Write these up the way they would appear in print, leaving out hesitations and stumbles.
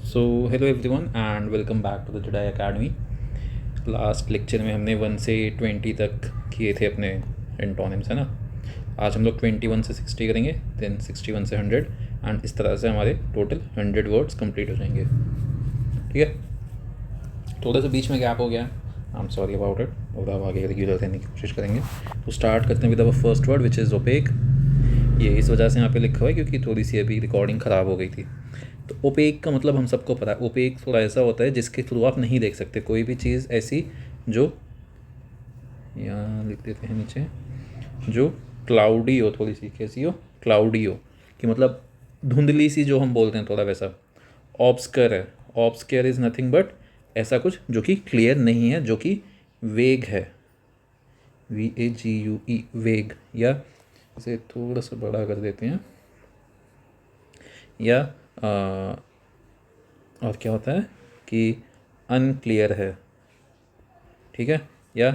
So hello everyone and welcome back to the Judai academy. Last lecture में हमने 1 से 20 तक किए थे अपने एंटोनिम्स, है ना। आज हम लोग 21 से 60 करेंगे, देन 61 से 100 एंड इस तरह से हमारे टोटल 100 वर्ड्स कंप्लीट हो जाएंगे। ठीक है, थोड़ा सा बीच में गैप हो गया, I am sorry about it, और अब आगे रेगुलर रहने की कोशिश करेंगे। तो स्टार्ट करते हैं with our first word which is opaque. ये इस वजह से यहाँ पे लिखा हुआ है क्योंकि थोड़ी सी अभी रिकॉर्डिंग ख़राब हो गई थी। तो ओपेक का मतलब हम सबको पता है, ओपेक थोड़ा ऐसा होता है जिसके थ्रू आप नहीं देख सकते कोई भी चीज़ ऐसी जो, यहाँ लिख देते हैं नीचे, जो क्लाउडी हो, थोड़ी सी कैसी हो, क्लाउडी हो, कि मतलब धुंधली सी, जो हम बोलते हैं थोड़ा वैसा। ऑब्सकर है, ऑब्सकर इज़ नथिंग बट ऐसा कुछ जो कि क्लियर नहीं है, जो कि वेग है, VAGUE, वेग। या इसे थोड़ा सा बड़ा कर देते हैं, या और क्या होता है कि अनक्लियर है, ठीक है, या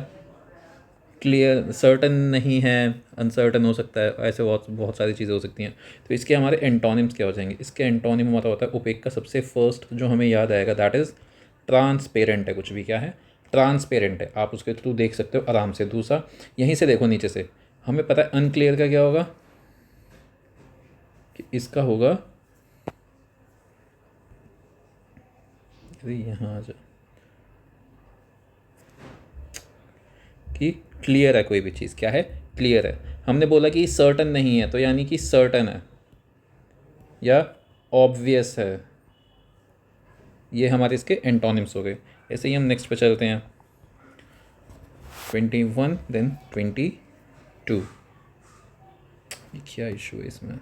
क्लियर, सर्टन नहीं है, अनसर्टन हो सकता है, ऐसे बहुत बहुत सारी चीज़ें हो सकती हैं। तो इसके हमारे एंटोनिम्स क्या हो जाएंगे? इसके एंटोनिम हमारा होता है ओपेक का सबसे फर्स्ट जो हमें याद आएगा दैट इज़ ट्रांसपेरेंट है। कुछ भी क्या है? ट्रांसपेरेंट है, आप उसके थ्रू देख सकते हो आराम से। दूसरा, यहीं से देखो नीचे से, हमें पता है अनक्लियर का क्या होगा, कि इसका होगा, अरे यहाँ आ जा, कि क्लियर है कोई भी चीज़, क्या है? क्लियर है। हमने बोला कि सर्टन नहीं है, तो यानी कि सर्टन है या ऑब्वियस है। ये हमारे इसके एंटोनिम्स हो गए। ऐसे ही हम नेक्स्ट पे चलते हैं, 21 देन 22। क्या इशू है इसमें?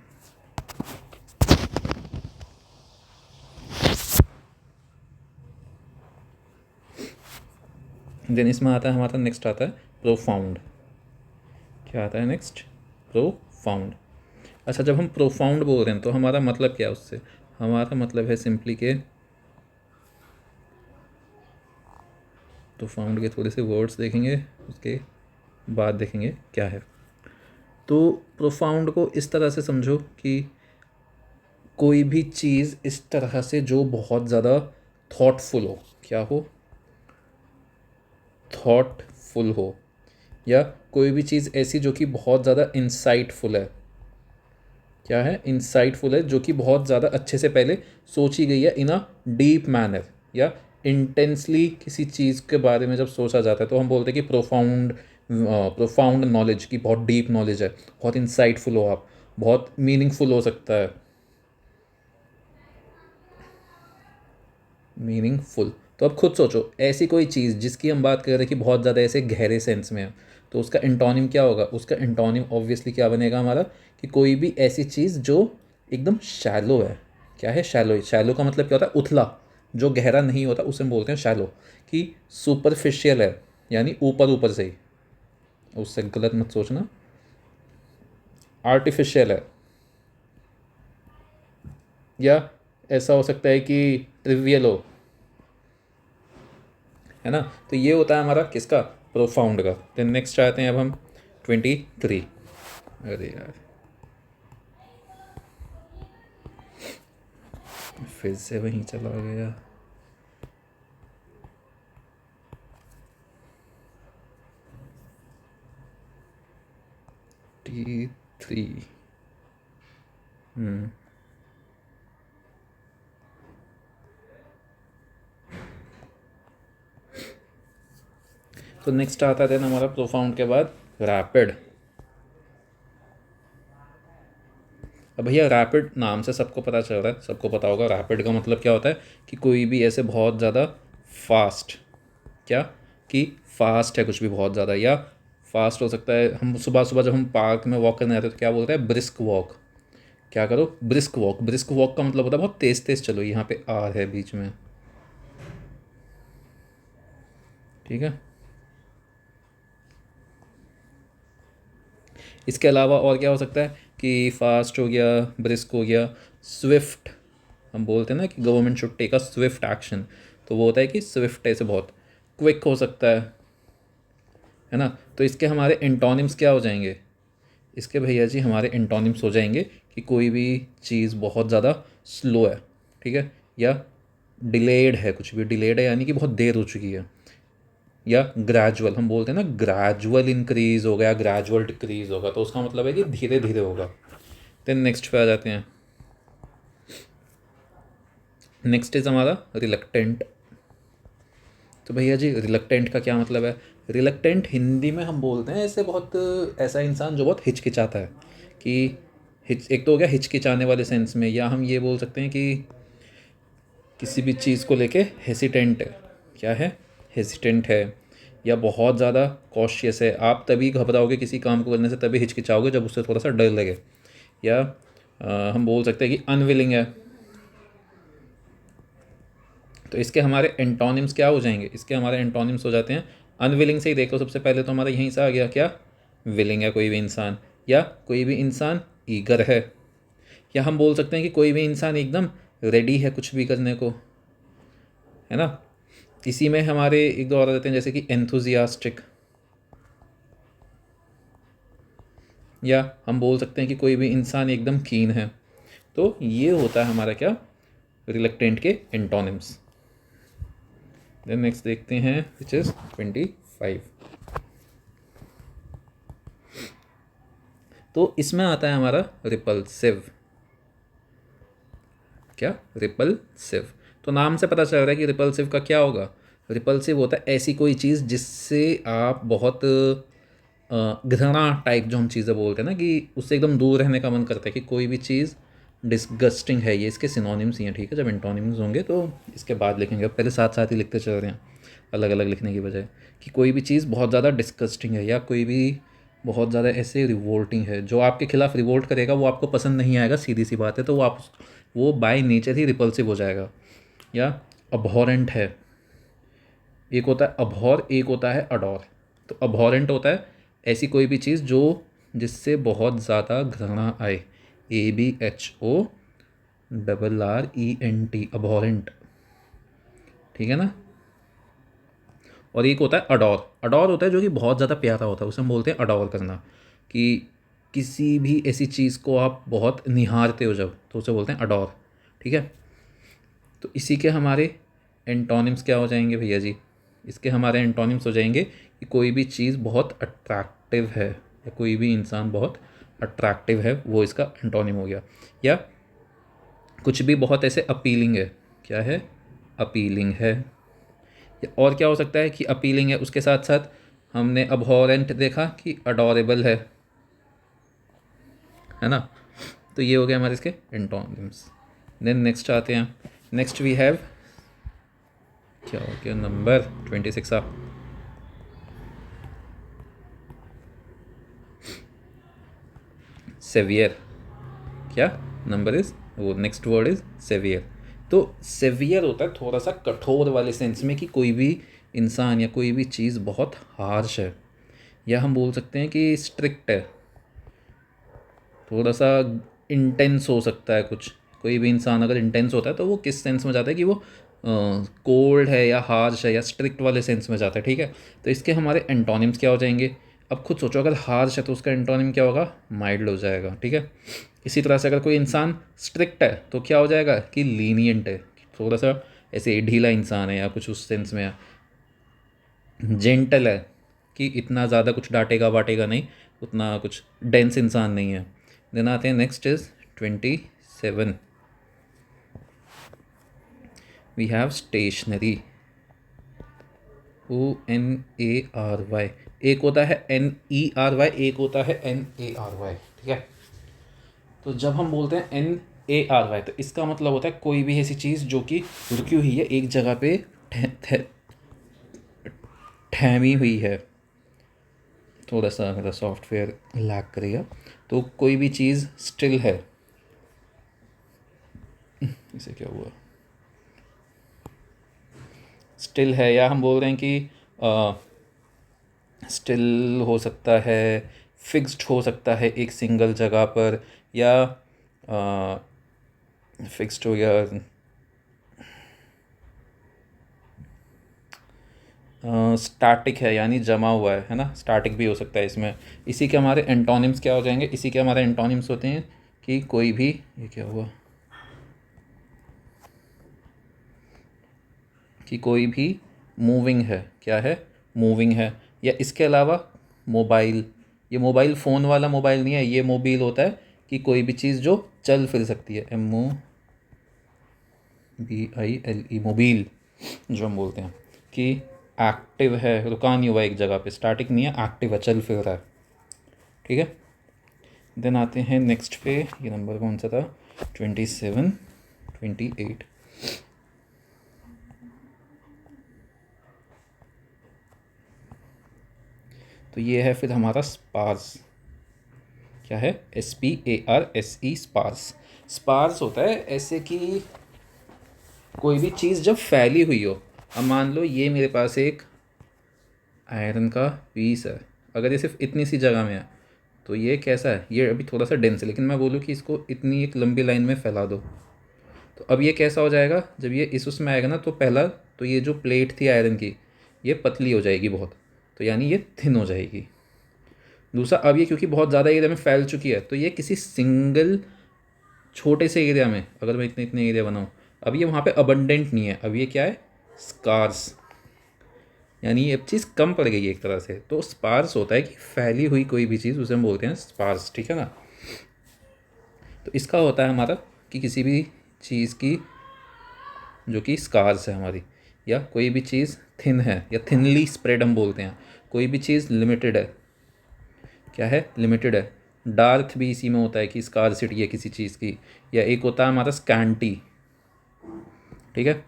देन इसमें आता है हमारा, नेक्स्ट आता है प्रोफाउंड। क्या आता है नेक्स्ट? प्रोफाउंड। अच्छा, जब हम प्रोफाउंड बोल रहे हैं तो हमारा मतलब क्या है उससे? हमारा मतलब है सिंपली के प्रोफाउंड के थोड़े से वर्ड्स देखेंगे, उसके बाद देखेंगे क्या है। तो प्रोफाउंड को इस तरह से समझो कि कोई भी चीज़ इस तरह से जो बहुत ज़्यादा थॉटफुल हो। क्या हो? थॉटफुल हो। या कोई भी चीज़ ऐसी जो कि बहुत ज़्यादा इंसाइटफुल है। क्या है? इंसाइटफुल है, जो कि बहुत ज़्यादा अच्छे से पहले सोची गई है इन अ डीप मैनर। या इंटेंसली किसी चीज़ के बारे में जब सोचा जाता है तो हम बोलते हैं कि प्रोफाउंड, प्रोफाउंड नॉलेज, की बहुत डीप नॉलेज है, बहुत इंसाइटफुल हो आप, बहुत मीनिंगफुल हो सकता है, मीनिंगफुल। तो अब खुद सोचो, ऐसी कोई चीज़ जिसकी हम बात कर रहे हैं कि बहुत ज़्यादा ऐसे गहरे सेंस में है, तो उसका एंटोनिम क्या होगा? उसका एंटोनिम ऑब्वियसली क्या बनेगा हमारा, कि कोई भी ऐसी चीज़ जो एकदम शैलो है। क्या है? शैलो। शैलो का मतलब क्या होता है? उथला, जो गहरा नहीं होता उसे हम बोलते हैं शैलो। कि सुपरफिशियल है, यानी ऊपर ऊपर से ही, उससे गलत मत सोचना। आर्टिफिशियल है, या ऐसा हो सकता है कि ट्रिवियल हो, है ना। तो ये होता है हमारा किसका? प्रोफाउंड का। देन नेक्स्ट आते हैं अब हम 23। अरे यार, फिर से वहीं चला गया। T3। तो नेक्स्ट आता है हमारा प्रोफाउंड के बाद रैपिड। अब भैया रैपिड नाम से सबको पता चल रहा है, सबको पता होगा रैपिड का मतलब क्या होता है, कि कोई भी ऐसे बहुत ज़्यादा फास्ट, क्या, कि फास्ट है कुछ भी बहुत ज़्यादा, या फास्ट हो सकता है। हम सुबह सुबह जब हम पार्क में वॉक करने जाते हैं तो क्या बोलते हैं? Brisk walk. क्या करो? Brisk walk. ब्रिस्क वॉक का मतलब होता है बहुत तेज़ तेज़ चलो। यहाँ पे आर है बीच में, ठीक है। इसके अलावा और क्या हो सकता है? कि फास्ट हो गया, ब्रिस्क हो गया, स्विफ्ट। हम बोलते हैं ना कि government should take a swift action, तो वो होता है कि स्विफ्ट ऐसे बहुत क्विक हो सकता है ना। तो इसके हमारे एंटोनिम्स क्या हो जाएंगे? इसके भैया जी हमारे एंटोनिम्स हो जाएंगे कि कोई भी चीज़ बहुत ज़्यादा स्लो है, ठीक है, या डिलेड है, कुछ भी डिलेड है यानी कि बहुत देर हो चुकी है। या ग्रेजुअल, हम बोलते हैं ना ग्रेजुअल इंक्रीज होगा या ग्रेजुअल डिक्रीज होगा, तो उसका मतलब है कि धीरे धीरे होगा। देन नेक्स्ट पे आ जाते हैं। नेक्स्ट इज हमारा रिलक्टेंट। तो भैया जी रिलक्टेंट का क्या मतलब है? रिलक्टेंट हिंदी में हम बोलते हैं ऐसे बहुत, ऐसा इंसान जो बहुत हिचकिचाता है कि एक तो हो गया हिचकिचाने वाले सेंस में, या हम ये बोल सकते हैं कि किसी भी चीज़ को लेके हेसिटेंट है। क्या है? हेसिटेंट है, या बहुत ज़्यादा कॉशियस है। आप तभी घबराओगे किसी काम को करने से, तभी हिचकिचाओगे जब उससे थोड़ा सा डर लगे। या हम बोल सकते हैं कि अनविलिंग है। तो इसके हमारे एंटोनिम्स क्या हो जाएंगे? इसके हमारे एंटोनिम्स हो जाते हैं, अनविलिंग से ही देखो सबसे पहले तो हमारा यहीं से आ गया क्या? विलिंग है कोई भी इंसान, या कोई भी इंसान ईगर है, या हम बोल सकते हैं कि कोई भी इंसान एकदम रेडी है कुछ भी करने को, है ना। इसी में हमारे एक दो और आ जाते हैं जैसे कि एंथुजियास्टिक, या हम बोल सकते हैं कि कोई भी इंसान एकदम कीन है। तो ये होता है हमारा क्या? रिलक्टेंट के एंटोनिम्स। देन नेक्स्ट देखते हैं विच इज 25। तो इसमें आता है हमारा रिपल्सिव। क्या? रिपल्सिव। तो नाम से पता चल रहा है कि रिपल्सिव का क्या होगा? रिपल्सिव होता है ऐसी कोई चीज़ जिससे आप बहुत घृणा टाइप, जो हम चीज़ें बोलते हैं ना कि उससे एकदम दूर रहने का मन करता है, कि कोई भी चीज़ डिस्गस्टिंग है। ये इसके सिनोनिम्स ही हैं, ठीक है। जब एंटोनिम्स होंगे तो इसके बाद लिखेंगे, अब पहले साथ साथ ही लिखते चल रहे हैं अलग अलग लिखने की बजाय। कि कोई भी चीज़ बहुत ज़्यादा डिस्गस्टिंग है, या कोई भी बहुत ज़्यादा ऐसे रिवोल्टिंग है, जो आपके खिलाफ रिवोल्ट करेगा वो आपको पसंद नहीं आएगा, सीधी सी बात है। तो वो बाय नेचर ही रिपल्सिव हो जाएगा। या अबहॉरेंट है, एक होता है अबहॉर, एक होता है अडोर। तो अबहॉरेंट होता है ऐसी कोई भी चीज़ जो जिससे बहुत ज़्यादा घृणा आए, ABHORRENT, अबहॉरेंट, ठीक है ना। और एक होता है अडोर। अडोर होता है जो कि बहुत ज़्यादा प्यारा होता है, उसे हम बोलते हैं अडोर करना। कि किसी भी ऐसी चीज़ को आप बहुत निहारते हो जब, तो उसे बोलते हैं अडोर, ठीक है। तो इसी के हमारे एंटोनिम्स क्या हो जाएंगे भैया जी? इसके हमारे एंटोनिम्स हो जाएंगे कि कोई भी चीज़ बहुत अट्रैक्टिव है, या कोई भी इंसान बहुत अट्रैक्टिव है, वो इसका एंटोनिम हो गया। या कुछ भी बहुत ऐसे अपीलिंग है। क्या है? अपीलिंग है। या और क्या हो सकता है कि अपीलिंग है, उसके साथ साथ हमने अबहॉरेंट देखा कि अडोरेबल है ना। तो ये हो गया हमारे इसके एंटोनिम्स। देन नेक्स्ट आते हैं। नेक्स्ट वी हैव, क्या हो गया नंबर 26 आप। सेवियर। क्या नंबर इज वो? Next word is saviour. तो सेवियर होता है थोड़ा सा कठोर वाले सेंस में, कि कोई भी इंसान या कोई भी चीज़ बहुत हार्श है, या हम बोल सकते हैं कि स्ट्रिक्ट है, थोड़ा सा इंटेंस हो सकता है कुछ। कोई भी इंसान अगर इंटेंस होता है तो वो किस सेंस में जाता है कि वो कोल्ड है या हार्श है या स्ट्रिक्ट वाले सेंस में जाता है, ठीक है। तो इसके हमारे एंटोनिम्स क्या हो जाएंगे? अब खुद सोचो, अगर हार्श है तो उसका एंटोनिम क्या होगा? माइल्ड हो जाएगा, ठीक है। इसी तरह से अगर कोई इंसान स्ट्रिक्ट है तो क्या हो जाएगा? कि लीनियंट है, थोड़ा सा ऐसे ढीला इंसान है या कुछ उस सेंस में है। जेंटल है, कि इतना ज़्यादा कुछ डांटेगा वाटेगा नहीं, उतना कुछ डेंस इंसान नहीं है। देन आते हैं next is 27। We have stationary. ONARY। एक होता है NERY, एक होता है NARY, ठीक है। तो जब हम बोलते हैं NARY तो इसका मतलब होता है कोई भी ऐसी चीज़ जो कि रुकी हुई है एक जगह पे, ठहमी हुई है। थोड़ा सा मेरा सॉफ्टवेयर लैग करेगा। तो कोई भी चीज़ स्टिल है, इसे क्या हुआ? स्टिल है, या हम बोल रहे हैं कि स्टिल हो सकता है, फिक्स्ड हो सकता है एक सिंगल जगह पर, या फिक्स्ड हो गया, स्टैटिक है यानी जमा हुआ है ना। स्टैटिक भी हो सकता है इसमें। इसी के हमारे एंटोनिम्स क्या हो जाएंगे? इसी के हमारे एंटोनिम्स होते हैं कि कोई भी, ये क्या हुआ? कि कोई भी मूविंग है, क्या है, मूविंग है। या इसके अलावा मोबाइल, ये मोबाइल फ़ोन वाला मोबाइल नहीं है, ये मोबाइल होता है कि कोई भी चीज़ जो चल फिर सकती है, MOBILE, मोबाइल जो हम बोलते हैं कि एक्टिव है, रुका नहीं हुआ एक जगह पे, स्टैटिक नहीं है, एक्टिव है, चल फिर रहा है। ठीक है, देन आते हैं नेक्स्ट पे, ये नंबर कौन सा था, 27, 28। तो ये है फिर हमारा स्पार्स, क्या है, SPARSE, स्पार्स। स्पार्स होता है ऐसे कि कोई भी चीज़ जब फैली हुई हो, अब मान लो ये मेरे पास एक आयरन का पीस है, अगर ये सिर्फ इतनी सी जगह में है तो ये कैसा है, ये अभी थोड़ा सा डेंस है, लेकिन मैं बोलूँ कि इसको इतनी एक लंबी लाइन में फैला दो, तो अब ये कैसा हो जाएगा, जब ये इस उसमें आएगा ना, तो पहला तो ये जो प्लेट थी आयरन की, ये पतली हो जाएगी बहुत, तो यानी ये थिन हो जाएगी। दूसरा, अब ये क्योंकि बहुत ज़्यादा एरिया में फैल चुकी है, तो ये किसी सिंगल छोटे से एरिया में, अगर मैं इतने इतने एरिया बनाऊँ, अब ये वहाँ पे अबंडेंट नहीं है, अब ये क्या है, स्कार्स, यानी ये चीज़ कम पड़ गई है एक तरह से। तो स्पार्स होता है कि फैली हुई कोई भी चीज़, उसे हम बोलते हैं स्पार्स, ठीक है ना। तो इसका होता है हमारा कि किसी भी चीज़ की जो कि स्कार्स है हमारी, या कोई भी चीज़ थिन है या थिनली स्प्रेड हम बोलते हैं, कोई भी चीज़ लिमिटेड है, क्या है, लिमिटेड है। डार्क भी इसी में होता है कि स्कारसिटी है किसी चीज़ की, या एक होता है हमारा स्कैंटी। ठीक है,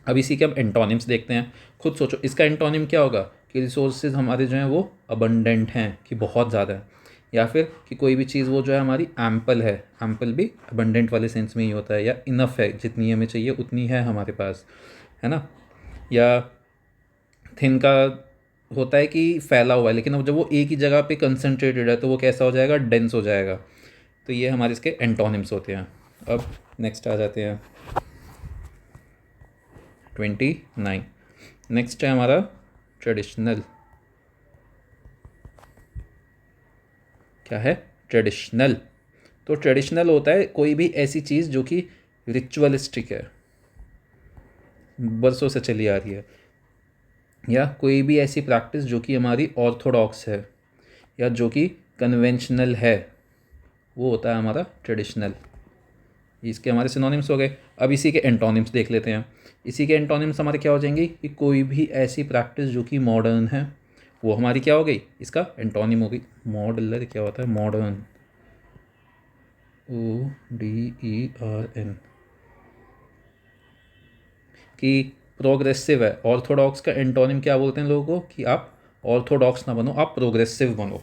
अब इसी के हम एंटोनिम्स देखते हैं। खुद सोचो इसका एंटोनिम क्या होगा, कि रिसोर्सेज हमारे जो हैं वो अबंडेंट हैं, कि बहुत ज़्यादा है, या फिर कि कोई भी चीज़ वो जो है हमारी एम्पल है, एम्पल भी अबंडेंट वाले सेंस में ही होता है, या इनफ है, जितनी हमें चाहिए उतनी है हमारे पास, है ना। या थिन का होता है कि फैला हुआ है, लेकिन अब जब वो एक ही जगह पे कंसंट्रेटेड है तो वो कैसा हो जाएगा, डेंस हो जाएगा। तो ये हमारे इसके एंटोनिम्स होते हैं। अब नेक्स्ट आ जाते हैं 29। नेक्स्ट है हमारा ट्रेडिशनल, क्या है, ट्रेडिशनल। तो ट्रेडिशनल होता है कोई भी ऐसी चीज़ जो कि रिचुअलिस्टिक है, बरसों से चली आ रही है, या कोई भी ऐसी प्रैक्टिस जो कि हमारी ऑर्थोडॉक्स है, या जो कि कन्वेंशनल है, वो होता है हमारा ट्रेडिशनल। इसके हमारे सिनोनिम्स हो गए। अब इसी के एंटोनिम्स देख लेते हैं। इसी के एंटोनिम्स हमारे क्या हो जाएंगे, कि कोई भी ऐसी प्रैक्टिस जो कि मॉडर्न है, वो हमारी क्या हो गई, इसका एंटोनिम हो गई। मॉडलर क्या होता है, मॉडर्न, ODERN, कि प्रोग्रेसिव है। ऑर्थोडॉक्स का एंटोनिम क्या बोलते हैं लोगों को, कि आप ऑर्थोडॉक्स ना बनो, आप प्रोग्रेसिव बनो।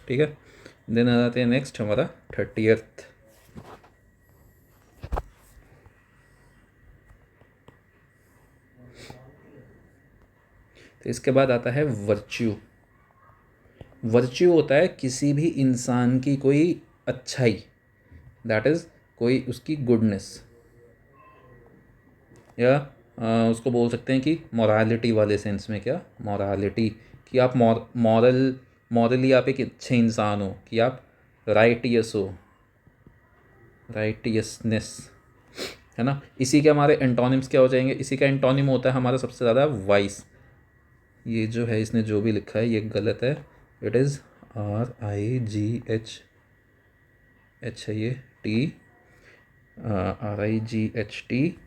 ठीक है, देन आ जाते हैं नेक्स्ट हमारा 30th। तो इसके बाद आता है वर्च्यू। वर्च्यू होता है किसी भी इंसान की कोई अच्छाई, दैट इज़ कोई उसकी गुडनेस, या उसको बोल सकते हैं कि मॉरालिटी वाले सेंस में, क्या मॉरालिटी, कि आप मॉरली आप एक अच्छे इंसान हो, कि आप राइटियस हो, राइटियसनेस, है ना। इसी के हमारे एंटोनिम्स क्या हो जाएंगे, इसी का एंटोनिम होता है हमारा सबसे ज़्यादा वाइस। ये जो है इसने जो भी लिखा है ये गलत है, इट इज़ RIGH है, ये RIGHTOUSNESS,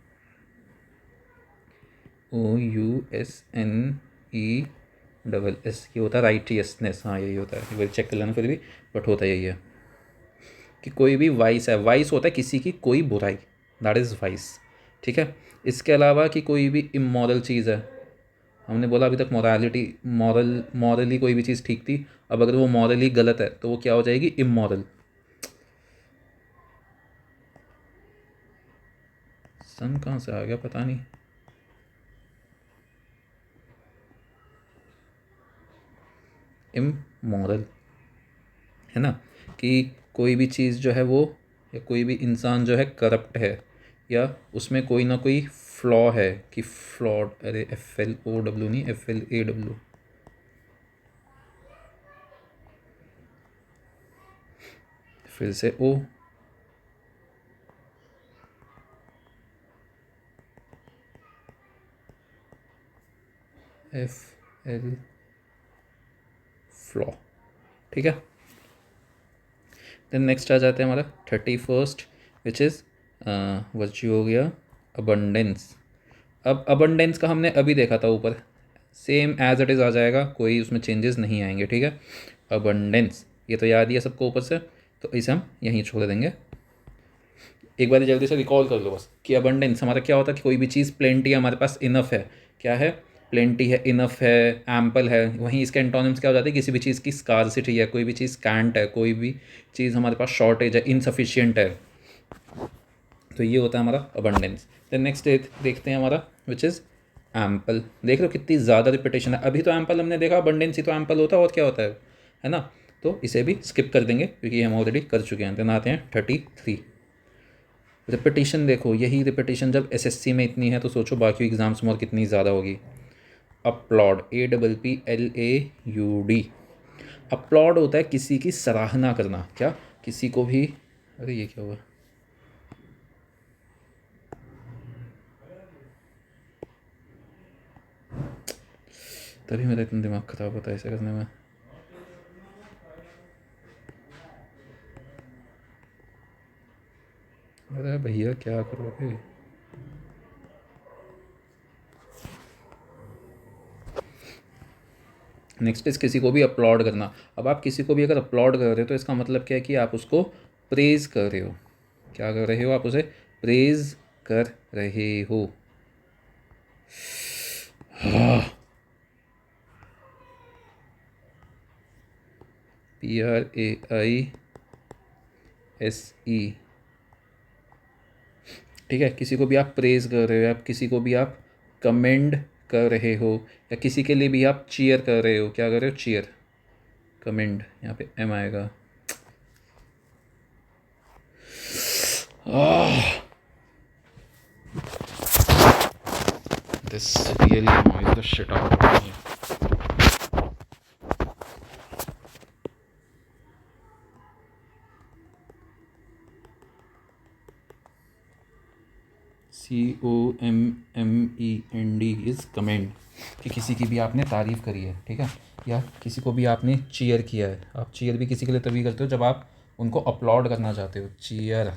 ये होता है राइटियसनेस। हाँ यही होता है, ये चेक कर लेना फिर भी, बट होता यही है कि कोई भी वाइस है। वाइस होता है किसी की कोई बुराई, दैट इज़ वाइस। ठीक है, इसके अलावा कि कोई भी इमोरल चीज़ है, हमने बोला अभी तक मॉरलिटी, मॉरली कोई भी चीज़ ठीक थी, अब अगर वो मॉरली गलत है तो वो क्या हो जाएगी, इमोरल। सन कहाँ से आ गया पता नहीं। इमोरल, है ना, कि कोई भी चीज़ जो है वो, या कोई भी इंसान जो है करप्ट है, या उसमें कोई ना कोई फ्लॉ है, कि फ्लॉड, अरे FLOW नहीं, FLAW, फिर से ओ, FL फ्लॉ, ठीक है। देन नेक्स्ट आ जाते हैं हमारा 31st विच इज़ वर्च्यू हो गया अबंडेंस। अब अबंडेंस का हमने अभी देखा था ऊपर, सेम एज इट इज़ आ जाएगा, कोई उसमें चेंजेस नहीं आएंगे, ठीक है। अबंडेंस ये तो याद ही है सबको ऊपर से, तो इसे हम यहीं छोड़ देंगे। एक बार जल्दी से रिकॉल कर लो बस कि अबंडेंस हमारा क्या होता है कि कोई भी चीज़ प्लेंटी हमारे पास इनफ है, क्या है, प्लेंटी है, इनफ है, एम्पल है। वहीं इसके एंटोनिम्स क्या हो जाते हैं, किसी भी चीज़ की स्कार्सिटी है, कोई भी चीज़ कैंट है, कोई भी चीज़ हमारे पास शॉर्टेज है, इनसफिशियंट है, तो ये होता है हमारा अबंडेंस। देन नेक्स्ट देखते हैं हमारा विच इज़ एम्पल। देख लो कितनी ज़्यादा रिपीटेशन है, अभी तो एम्पल हमने देखा, अबंडेंस ही तो एम्पल होता है, और क्या होता है ना। तो इसे भी स्किप कर देंगे क्योंकि हम ऑलरेडी कर चुके हैं। देन आते हैं 33। रिपीटेशन देखो, यही रिपीटेशन जब एसएससी में इतनी है तो सोचो बाकी एग्जाम्स में और कितनी ज़्यादा होगी। अपलॉड, APPLAUD, अपलॉड होता है किसी की सराहना करना, क्या, किसी को भी, अरे ये क्या हुआ, तभी मेरा इतना दिमाग ख़राब होता है ऐसे करने में। अरे भैया क्या करोगे। नेक्स्ट इज़ किसी को भी अपलॉड करना। अब आप किसी को भी अगर अपलॉड कर रहे हो तो इसका मतलब क्या है कि आप उसको प्रेज कर रहे हो। क्या कर रहे हो, आप उसे प्रेज कर रहे हो। PRAISE, ठीक है। किसी को भी आप प्रेज कर रहे हो, आप किसी को भी आप कमेंड कर रहे हो, या किसी के लिए भी आप चीयर कर रहे हो। क्या कर रहे हो, चीयर, कमेंड, यहाँ पे एम आएगा। This really annoys the shit out of me. COMMEND is commend, कि किसी की भी आपने तारीफ़ करी है, ठीक है, या किसी को भी आपने चीयर किया है। आप चीयर भी किसी के लिए तभी करते हो जब आप उनको अपलॉड करना चाहते हो, चीयर,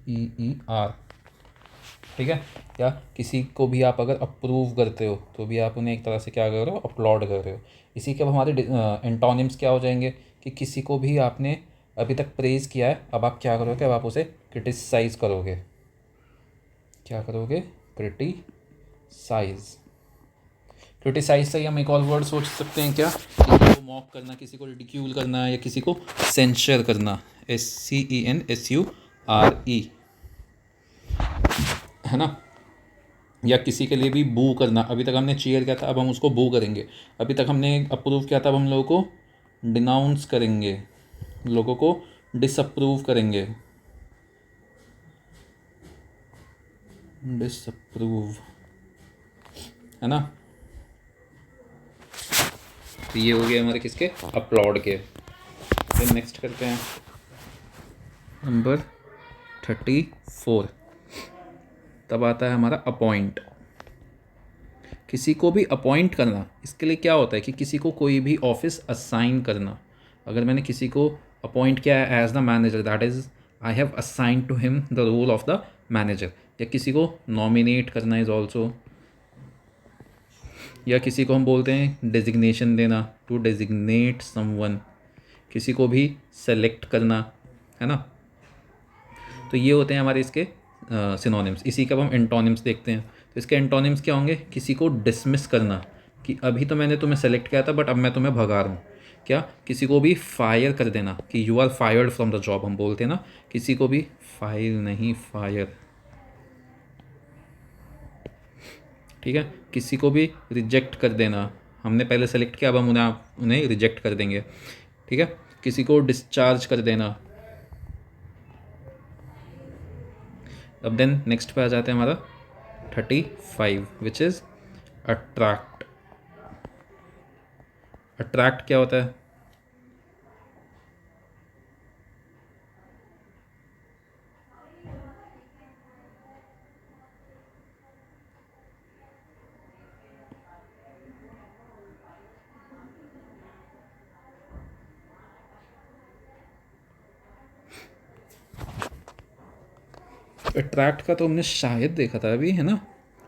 EER, ठीक है। या किसी को भी आप अगर अप्रूव करते हो तो भी आप उन्हें एक तरह से क्या कर रहे हो, अपलॉड कर रहे हो। इसी के अब हमारे एंटोनिम्स क्या हो जाएंगे कि किसी को भी आपने अभी तक प्रेज़ किया है, अब आप क्या करोगे, अब आप उसे क्रिटिसाइज़ करोगे। क्या करोगे, क्रिटिसाइज। क्रिटिसाइज से ही हम एक और वर्ड सोच सकते हैं क्या, किसी को मॉक करना, किसी को रिडिक्यूल करना, या किसी को सेंशर करना, SCENSURE, है ना। या किसी के लिए भी बू करना, अभी तक हमने चीयर किया था, अब हम उसको बू करेंगे। अभी तक हमने अप्रूव किया था, अब हम लोगों को डिनाउंस करेंगे, लोगों को डिसअप्रूव करेंगे, डिसअप्रूव, है ना। तो ये हो गया हमारे किसके, अपलॉड के। फिर नेक्स्ट करते हैं नंबर 34। तब आता है हमारा अपॉइंट। किसी को भी अपॉइंट करना, इसके लिए क्या होता है कि किसी को कोई भी ऑफिस असाइन करना। अगर मैंने किसी को अपॉइंट किया है as the manager, that is I have assign to him the role of the manager. या किसी को नॉमिनेट करना इज़ ऑल्सो, या किसी को हम बोलते हैं डेजिग्नेशन देना, टू डेजिग्नेट समवन, किसी को भी सेलेक्ट करना, है ना। तो ये होते हैं हमारे इसके सिनोनिम्स। इसी का हम एंटोनिम्स देखते हैं। तो इसके एंटोनिम्स क्या होंगे, किसी को डिसमिस करना, कि अभी तो मैंने तुम्हें सेलेक्ट किया था बट अब मैं तुम्हें भगा रहा हूँ। क्या, किसी को भी फायर कर देना, कि you are fired from the job, हम बोलते हैं ना, किसी को भी फायर नहीं, फायर, ठीक है। किसी को भी रिजेक्ट कर देना, हमने पहले सेलेक्ट किया, अब हम उन्हें रिजेक्ट कर देंगे, ठीक है। किसी को डिस्चार्ज कर देना। अब देन नेक्स्ट पे आ जाते हैं हमारा 35 विच इज़ अट्रैक्ट। अट्रैक्ट क्या होता है, अट्रैक्ट का तो हमने शायद देखा था अभी, है ना,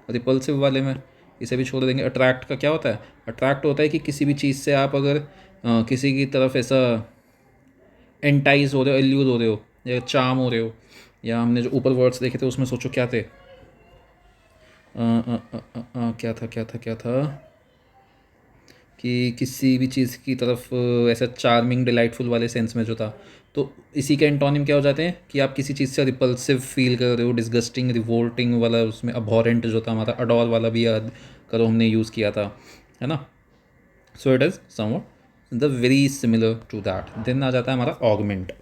रिपल्सिव वाले में, इसे भी छोड़ देंगे। अट्रैक्ट का क्या होता है? अट्रैक्ट होता है कि किसी भी चीज़ से आप अगर किसी की तरफ ऐसा एंटाइज हो रहे हो, एल्यूड हो रहे हो, या चार्म हो रहे हो, या हमने जो ऊपर वर्ड्स देखे थे उसमें सोचो क्या थे, क्या था कि किसी भी चीज़ की तरफ ऐसा चार्मिंग डिलाइटफुल वाले सेंस में जो था, तो इसी के एंटोनिम क्या हो जाते हैं कि आप किसी चीज़ से रिपल्सिव फील कर रहे हो, डिस्गस्टिंग, रिवोल्टिंग वाला, उसमें अबॉरेंट जो था हमारा, अडोर वाला भी याद करो हमने यूज़ किया था, है ना। So it is somewhat the very similar to that. Then आ जाता है हमारा ऑगमेंट।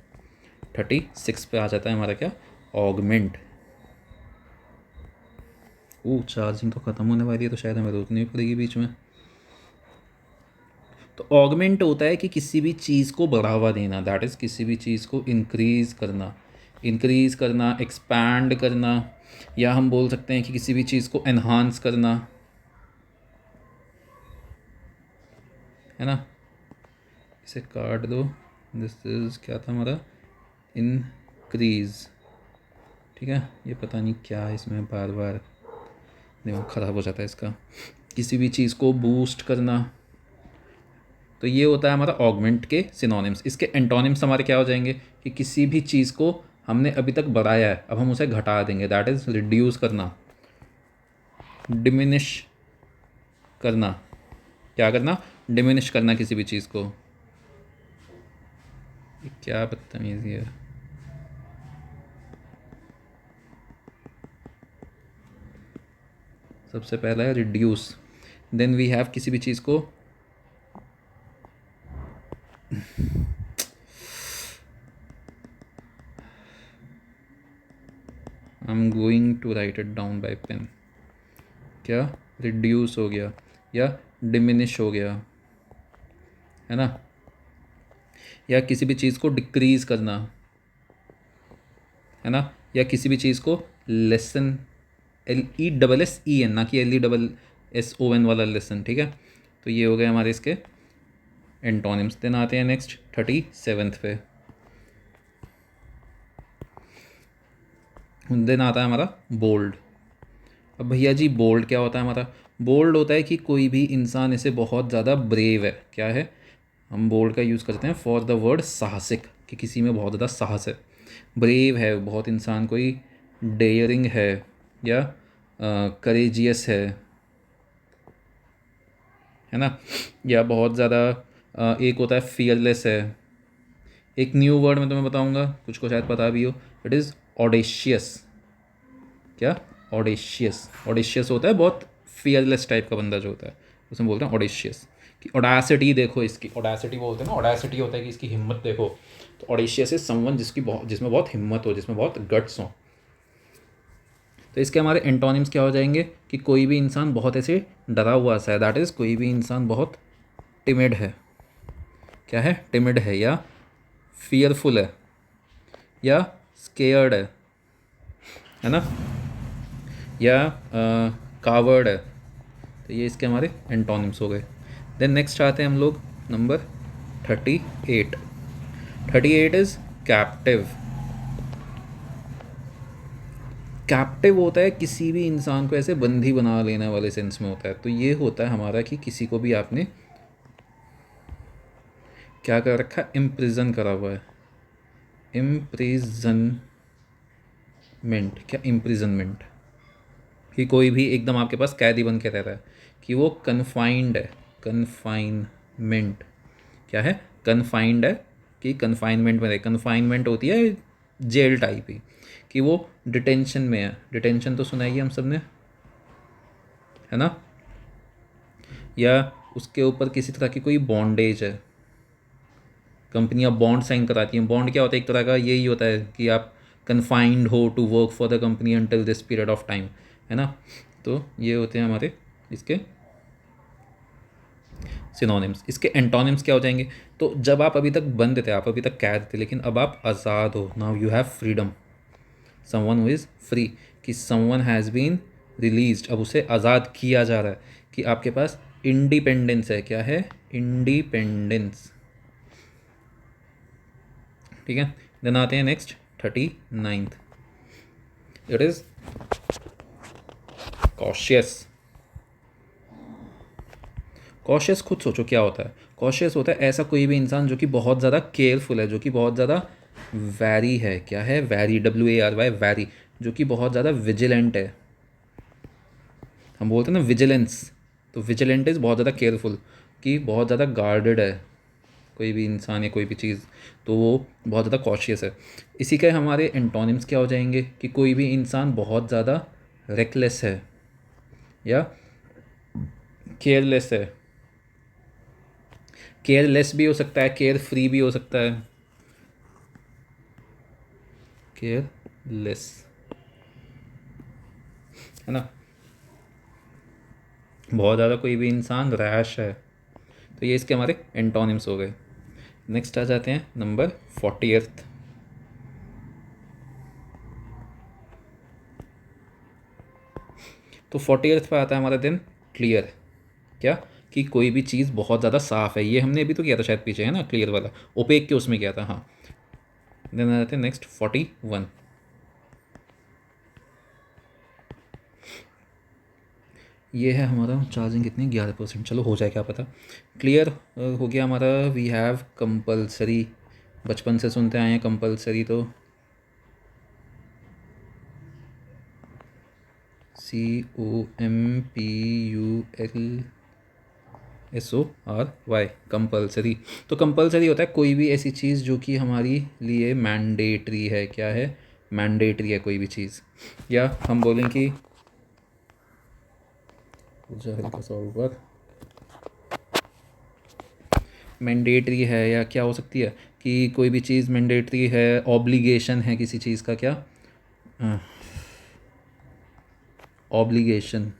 36 पे आ जाता है हमारा क्या, ऑगमेंट। चार्जिंग तो ख़त्म होने वाली है, तो शायद हमें रोकनी पड़ेगी बीच में। तो ऑगमेंट होता है कि किसी भी चीज़ को बढ़ावा देना, दैट इज़ किसी भी चीज़ को इंक्रीज़ करना, एक्सपैंड करना, या हम बोल सकते हैं कि किसी भी चीज़ को एनहांस करना, है ना। इसे काट दो, दिस इज़ क्या था हमारा, इंक्रीज़, ठीक है। ये पता नहीं क्या है इसमें, बार बार दिमाग ख़राब हो जाता है इसका। किसी भी चीज़ को बूस्ट करना, तो ये होता है हमारा ऑगमेंट के सिनोनिम्स। इसके एंटोनिम्स हमारे क्या हो जाएंगे कि किसी भी चीज़ को हमने अभी तक बढ़ाया है, अब हम उसे घटा देंगे, दैट इज़ रिड्यूस करना, डिमिनिश करना। क्या करना? डिमिनिश करना किसी भी चीज़ को। क्या बदतमीज़ी है। सबसे पहला है रिड्यूस, देन वी हैव किसी भी चीज़ को I am going to write it down by pen. क्या? रिड्यूस हो गया या डिमिनिश हो गया, है ना। या किसी भी चीज़ को डिक्रीज़ करना, है ना, या किसी भी चीज़ को लेसन, LESSEN, ना कि LESSON वाला लेसन, ठीक है। तो ये हो गए हमारे इसके एंटोनिम्स। देन आते हैं नेक्स्ट 37 पे। देन आता है हमारा बोल्ड। अब भैया जी बोल्ड क्या होता है हमारा? बोल्ड होता है कि कोई भी इंसान ऐसे बहुत ज़्यादा ब्रेव है, क्या है, हम बोल्ड का यूज़ करते हैं फॉर द वर्ड साहसिक, कि किसी में बहुत ज़्यादा साहस है, ब्रेव है बहुत इंसान, कोई डेयरिंग है या करेजियस है ना, या बहुत ज़्यादा एक होता है फियरलेस है। एक न्यू वर्ड मैं तुम्हें बताऊंगा, कुछ को शायद पता भी हो, इट इज़ ऑडेशियस। क्या? ऑडेशियस होता है बहुत फियरलेस टाइप का बंदा जो होता है, उसमें बोलते हैं ऑडेशियस। कि ऑडासिटी देखो इसकी, ऑडासिटी बोलते हैं ना, ऑडासिटी होता है कि इसकी हिम्मत देखो। तो ऑडेशियस इज समवन जिसमें बहुत हिम्मत हो, जिसमें बहुत गट्स हो। तो इसके हमारे एंटोनिम्स क्या हो जाएंगे कि कोई भी इंसान बहुत ऐसे डरा हुआ सा है, दैट इज़ कोई भी इंसान बहुत टिमिड है। क्या है? टिमिड है, या फियरफुल है, या स्केयर्ड है ना, या कावर्ड है। तो ये इसके हमारे एंटोनिम्स हो गए। देन नेक्स्ट आते हैं हम लोग नंबर 38। 38 is captive. कैप्टिव होता है किसी भी इंसान को ऐसे बंदी बना लेने वाले सेंस में होता है। तो ये होता है हमारा कि किसी को भी आपने क्या कर रखा है, इम्प्रिजन करा हुआ है। इम्प्रिजनमेंट, क्या इम्प्रिजनमेंट, कि कोई भी एकदम आपके पास कैदी बन के रह रहा है, कि वो कन्फाइंड है। कन्फाइनमेंट क्या है? कन्फाइंड है, कि कन्फाइनमेंट में रहे। कन्फाइनमेंट होती है जेल टाइप ही, कि वो डिटेंशन में है। डिटेंशन तो सुना ही हम सब ने, है ना। या उसके ऊपर किसी तरह की कोई बॉन्डेज है, कंपनियां बॉन्ड साइन कराती हैं। बॉन्ड क्या होता है? एक तरह का यही होता है कि आप कन्फाइंड हो to work for the company until this period of time, है ना। तो ये होते हैं हमारे इसके सिनोनिम्स। इसके एंटोनिम्स क्या हो जाएंगे? तो जब आप अभी तक बंद थे, आप अभी तक कैद थे, लेकिन अब आप आज़ाद हो, now you have freedom. Someone who is free, कि समवन हैज़ बीन रिलीज्ड, अब उसे आज़ाद किया जा रहा है, कि आपके पास इंडिपेंडेंस है। क्या है? इंडिपेंडेंस, ठीक है। देन आते हैं next 39th। It is cautious. Cautious खुद सोचो क्या होता है। कॉशियस होता है ऐसा कोई भी इंसान जो कि बहुत ज़्यादा केयरफुल है, जो कि बहुत ज़्यादा वैरी है। क्या है? वैरी, WARY, वैरी, जो कि बहुत ज़्यादा विजिलेंट है। हम बोलते हैं ना विजिलेंस, तो विजिलेंट इज़ बहुत ज़्यादा केयरफुल, कि बहुत ज़्यादा गार्डेड है कोई भी इंसान या कोई भी चीज़, तो वो बहुत ज़्यादा कॉशियस है। इसी के हमारे एंटोनिम्स क्या हो जाएंगे कि कोई भी इंसान बहुत ज़्यादा रेकलेस है या केयरलेस है। केयरलेस भी हो सकता है, केयर फ्री भी हो सकता है। केयरलेस, है ना। बहुत ज़्यादा कोई भी इंसान रैश है, तो ये इसके हमारे एंटोनिम्स हो गए। नेक्स्ट आ जाते हैं नंबर 40th। तो 40th पे आता है हमारा दिन क्लियर। क्या? कि कोई भी चीज़ बहुत ज़्यादा साफ़ है। ये हमने अभी तो किया था शायद पीछे, है ना, क्लियर वाला, ओपेक के उसमें किया था। हाँ, देन आ जाते हैं नेक्स्ट 41। ये है हमारा चार्जिंग कितनी, 11%। चलो हो जाए, क्या पता। क्लियर हो गया हमारा। वी हैव कंपल्सरी, बचपन से सुनते आए हैं कंपल्सरी, तो COMPULSORY, कंपल्सरी। तो कंपल्सरी होता है कोई भी ऐसी चीज़ जो कि हमारी लिए मैंडेटरी है। क्या है? मैंडेटरी है कोई भी चीज़। या हम बोलें कि ऊपर मैंडेटरी है, या क्या हो सकती है कि कोई भी चीज़ मैंडेटरी है, ऑब्लिगेशन है किसी चीज़ का। क्या? ऑब्लिगेशन।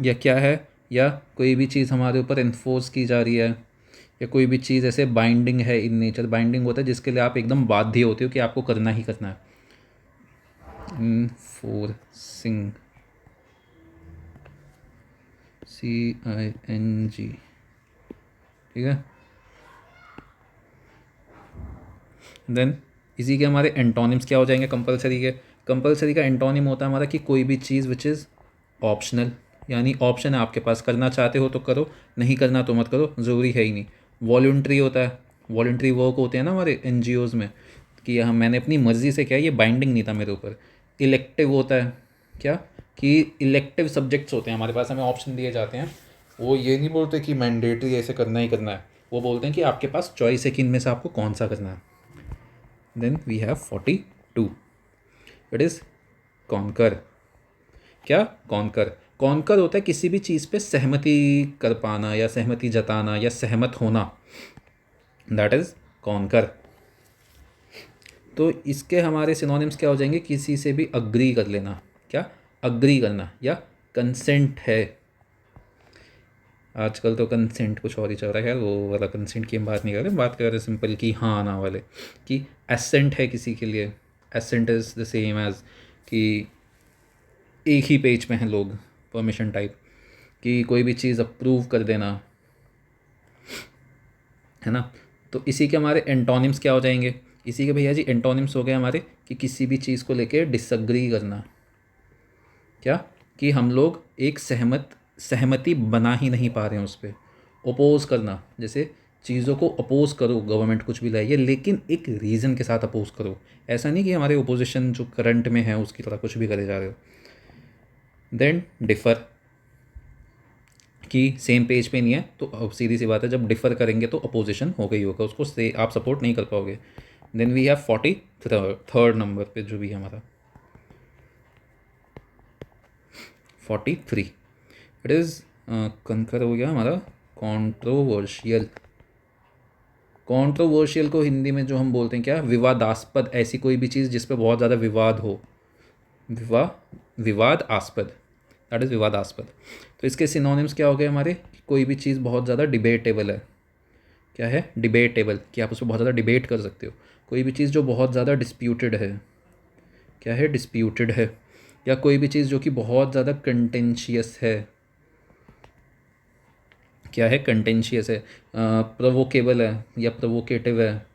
या क्या है? या कोई भी चीज़ हमारे ऊपर इन्फोर्स की जा रही है, या कोई भी चीज़ ऐसे बाइंडिंग है इन नेचर। बाइंडिंग होता है जिसके लिए आप एकदम बाध्य होते हो कि आपको करना ही करना है। इन्फोर्सिंग, CING, ठीक है। देन इसी के हमारे एंटोनिम्स क्या हो जाएंगे कंपलसरी के। कंपलसरी का एंटोनिम होता है हमारा कि कोई भी चीज़ विच इज़ ऑप्शनल, यानी ऑप्शन है आपके पास, करना चाहते हो तो करो, नहीं करना तो मत करो, ज़रूरी है ही नहीं। वॉलंटरी होता है, वॉलंटरी वर्क होते हैं ना हमारे NGOs में, कि हम, मैंने अपनी मर्ज़ी से किया, ये बाइंडिंग नहीं था मेरे ऊपर। इलेक्टिव होता है। क्या? कि इलेक्टिव सब्जेक्ट्स होते हैं हमारे पास, हमें ऑप्शन दिए जाते हैं। वो ये नहीं बोलते कि मैंडेटरी ऐसे करना ही करना है, वो बोलते हैं कि आपके पास चॉइस है कि इनमें से आपको कौन सा करना है। Then we have 42, it is conquer. क्या? कॉन्कर। कॉन्कर होता है किसी भी चीज़ पे सहमति कर पाना, या सहमति जताना, या सहमत होना, दैट इज़ कॉन्कर। तो इसके हमारे सिनोनिम्स क्या हो जाएंगे? किसी से भी अग्री कर लेना। क्या? अग्री करना, या कंसेंट है। आजकल तो कंसेंट कुछ और ही चल रहा है, वो वाला कंसेंट की हम बात नहीं कर रहे, बात कर रहे सिंपल कि हाँ ना वाले, कि एसेंट है किसी के लिए। Assent is the same as कि एक ही पेज पे हैं लोग, परमिशन टाइप, कि कोई भी चीज़ अप्रूव कर देना, है ना। तो इसी के हमारे एंटोनिम्स क्या हो जाएंगे? इसी के भैया जी एंटोनिम्स हो गए हमारे कि किसी भी चीज़ को लेके डिसअग्री करना। क्या? कि हम लोग एक सहमति बना ही नहीं पा रहे हैं उस पर। ओपोज़ करना, जैसे चीज़ों को अपोज़ करो, गवर्नमेंट कुछ भी लाइए, लेकिन एक रीज़न के साथ अपोज़ करो। ऐसा नहीं कि हमारे ओपोजिशन जो करंट में है उसकी तरह कुछ भी करे जा रहे हो। देन डिफ़र, कि सेम पेज पे नहीं है, तो अब सीधी सी बात है, जब डिफ़र करेंगे तो अपोजिशन हो गई होगा, उसको से आप सपोर्ट नहीं कर पाओगे। Then we have 43rd number पे जो भी है हमारा 43, इट इज़ कंकर हो गया हमारा कॉन्ट्रोवर्शियल। कॉन्ट्रोवर्शियल को हिंदी में जो हम बोलते हैं क्या? विवादास्पद। ऐसी कोई भी चीज़ जिस पे बहुत ज़्यादा विवाद हो, विवादास्पद, दैट इज़ विवादास्पद। तो इसके सिनोनिम्स क्या हो गए हमारे? कोई भी चीज़ बहुत ज़्यादा डिबेटेबल है। क्या है? डिबेटेबल, कि आप उस पर बहुत ज़्यादा डिबेट कर सकते हो। कोई भी चीज़ जो बहुत ज़्यादा डिस्प्यूटेड है। क्या है? डिस्प्यूटेड है। या कोई भी चीज़ जो कि बहुत ज़्यादा कंटेंशियस है। क्या है? कंटेंशियस है। प्रोवोकेबल है या प्रोवोकेटिव है।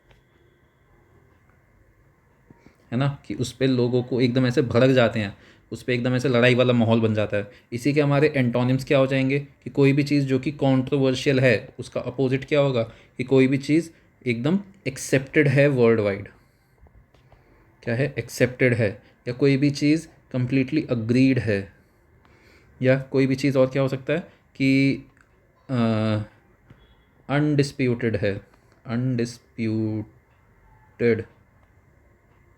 है ना, कि उस पर लोगों को एकदम ऐसे भड़क जाते हैं, उस पर एकदम ऐसे लड़ाई वाला माहौल बन जाता है। इसी के हमारे एंटोनिम्स क्या हो जाएंगे कि कोई भी चीज़ जो कि कॉन्ट्रोवर्शियल है उसका अपोजिट क्या होगा कि कोई भी चीज़ एकदम एक्सेप्टेड है वर्ल्ड वाइड, क्या है, एक्सेप्टेड है, या कोई भी चीज़ कंप्लीटली अग्रीड है, या कोई भी चीज़ और क्या हो सकता है कि अनडिस्प्यूटेड है, अनडिस्प्यूटेड,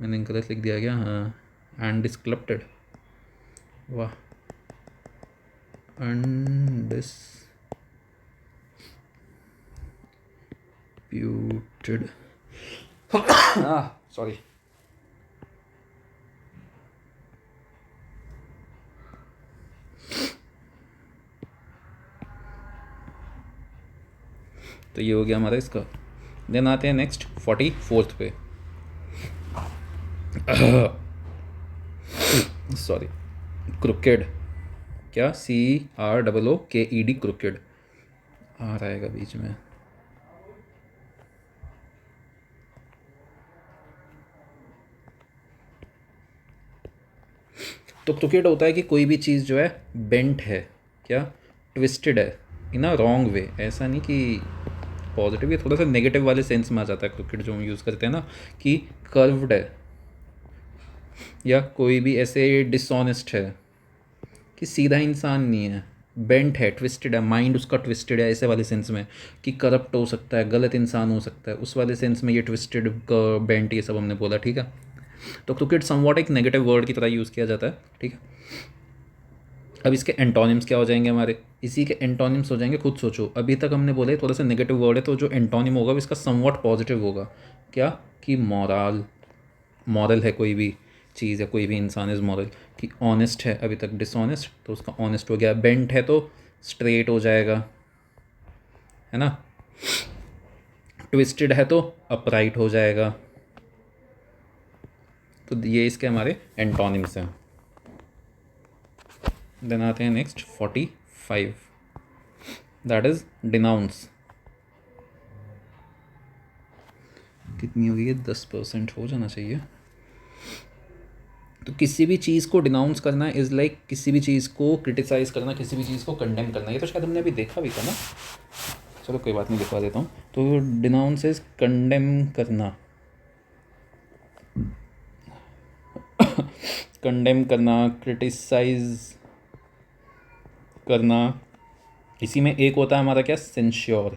मैंने गलत लिख दिया क्या, हाँ, अनडिस्क्लप्टेड, वाह, अनडिस्प्यूटेड, सॉरी। तो ये हो गया हमारा इसका। देन आते हैं नेक्स्ट 44th पे, सॉरी, क्रुकेड, क्या, CROOKED, क्रुकेड आ रहेगा बीच में। तो क्रुकेड होता है कि कोई भी चीज़ जो है बेंट है, क्या, ट्विस्टेड है इन अ रॉन्ग वे, ऐसा नहीं कि पॉजिटिव, ये थोड़ा सा नेगेटिव वाले सेंस में आ जाता है क्रिकेट जो हम यूज़ करते हैं ना, कि कर्व्ड है, या कोई भी ऐसे डिसऑनेस्ट है कि सीधा इंसान नहीं है, बेंट है, ट्विस्टेड है, माइंड उसका ट्विस्टेड है, ऐसे वाले सेंस में कि करप्ट हो सकता है, गलत इंसान हो सकता है, उस वाले सेंस में ये ट्विस्टेड, बेंट, ये सब हमने बोला, ठीक है। तो क्रिकेट समवॉट एक नेगेटिव वर्ड की तरह यूज़ किया जाता है, ठीक है। अब इसके एंटोनिम्स क्या हो जाएंगे हमारे, इसी के एंटोनिम्स हो जाएंगे, खुद सोचो, अभी तक हमने बोले थोड़ा सा नेगेटिव वर्ड है, तो जो एंटोनिम होगा वो इसका समवॉट पॉजिटिव होगा, क्या, कि मॉरल, मॉरल है कोई भी चीज़ या कोई भी इंसान इज़ मॉरल, कि ऑनेस्ट है, अभी तक डिसऑनेस्ट, तो उसका ऑनेस्ट हो गया, बेंट है तो स्ट्रेट हो जाएगा, है ना, ट्विस्टेड है तो अपराइट हो जाएगा। तो ये इसके हमारे एंटोनिम्स हैं। देन आते हैं नेक्स्ट 45, दैट इज डिनाउंस। कितनी होगी, 10% हो जाना चाहिए। तो किसी भी चीज़ को डिनाउंस करना इज़ लाइक किसी भी चीज़ को क्रिटिसाइज़ करना, किसी भी चीज़ को कंडेम करना, ये तो शायद हमने अभी देखा भी था ना, चलो कोई बात नहीं, दिखवा देता हूँ। तो डिनाउंस इज कंडेम करना, कंडेम करना, क्रिटिसाइज करना। इसी में एक होता है हमारा क्या, सेंश्योर,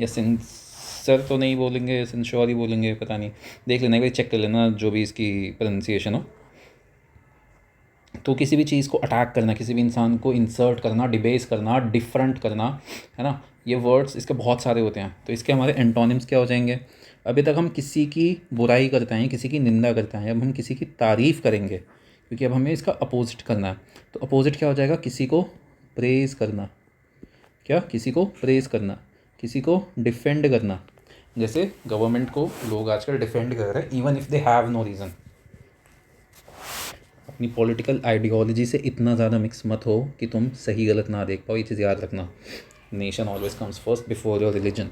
या सेंसर तो नहीं बोलेंगे, सेंश्योर ही बोलेंगे, पता नहीं, देख लेना, एक बार चेक कर लेना जो भी इसकी प्रोनाउंसिएशन हो। तो किसी भी चीज़ को अटैक करना, किसी भी इंसान को इंसर्ट करना, डिबेस करना, डिफरेंट करना, है ना, ये वर्ड्स इसके बहुत सारे होते हैं। तो इसके हमारे एंटोनिम्स क्या हो जाएंगे, अभी तक हम किसी की बुराई करते हैं, किसी की निंदा करते हैं, अब हम किसी की तारीफ़ करेंगे, क्योंकि अब हमें इसका अपोजिट करना है। तो अपोजिट क्या हो जाएगा, किसी को प्रेज़ करना, क्या, किसी को प्रेज़ करना, किसी को डिफेंड करना, जैसे गवर्नमेंट को लोग आजकल डिफेंड कर रहे हैं even if they have no reason. अपनी पॉलिटिकल आइडियोलॉजी से इतना ज़्यादा मिक्स मत हो कि तुम सही गलत ना देख पाओ, ये चीज़ याद रखना। Nation always comes first before your religion.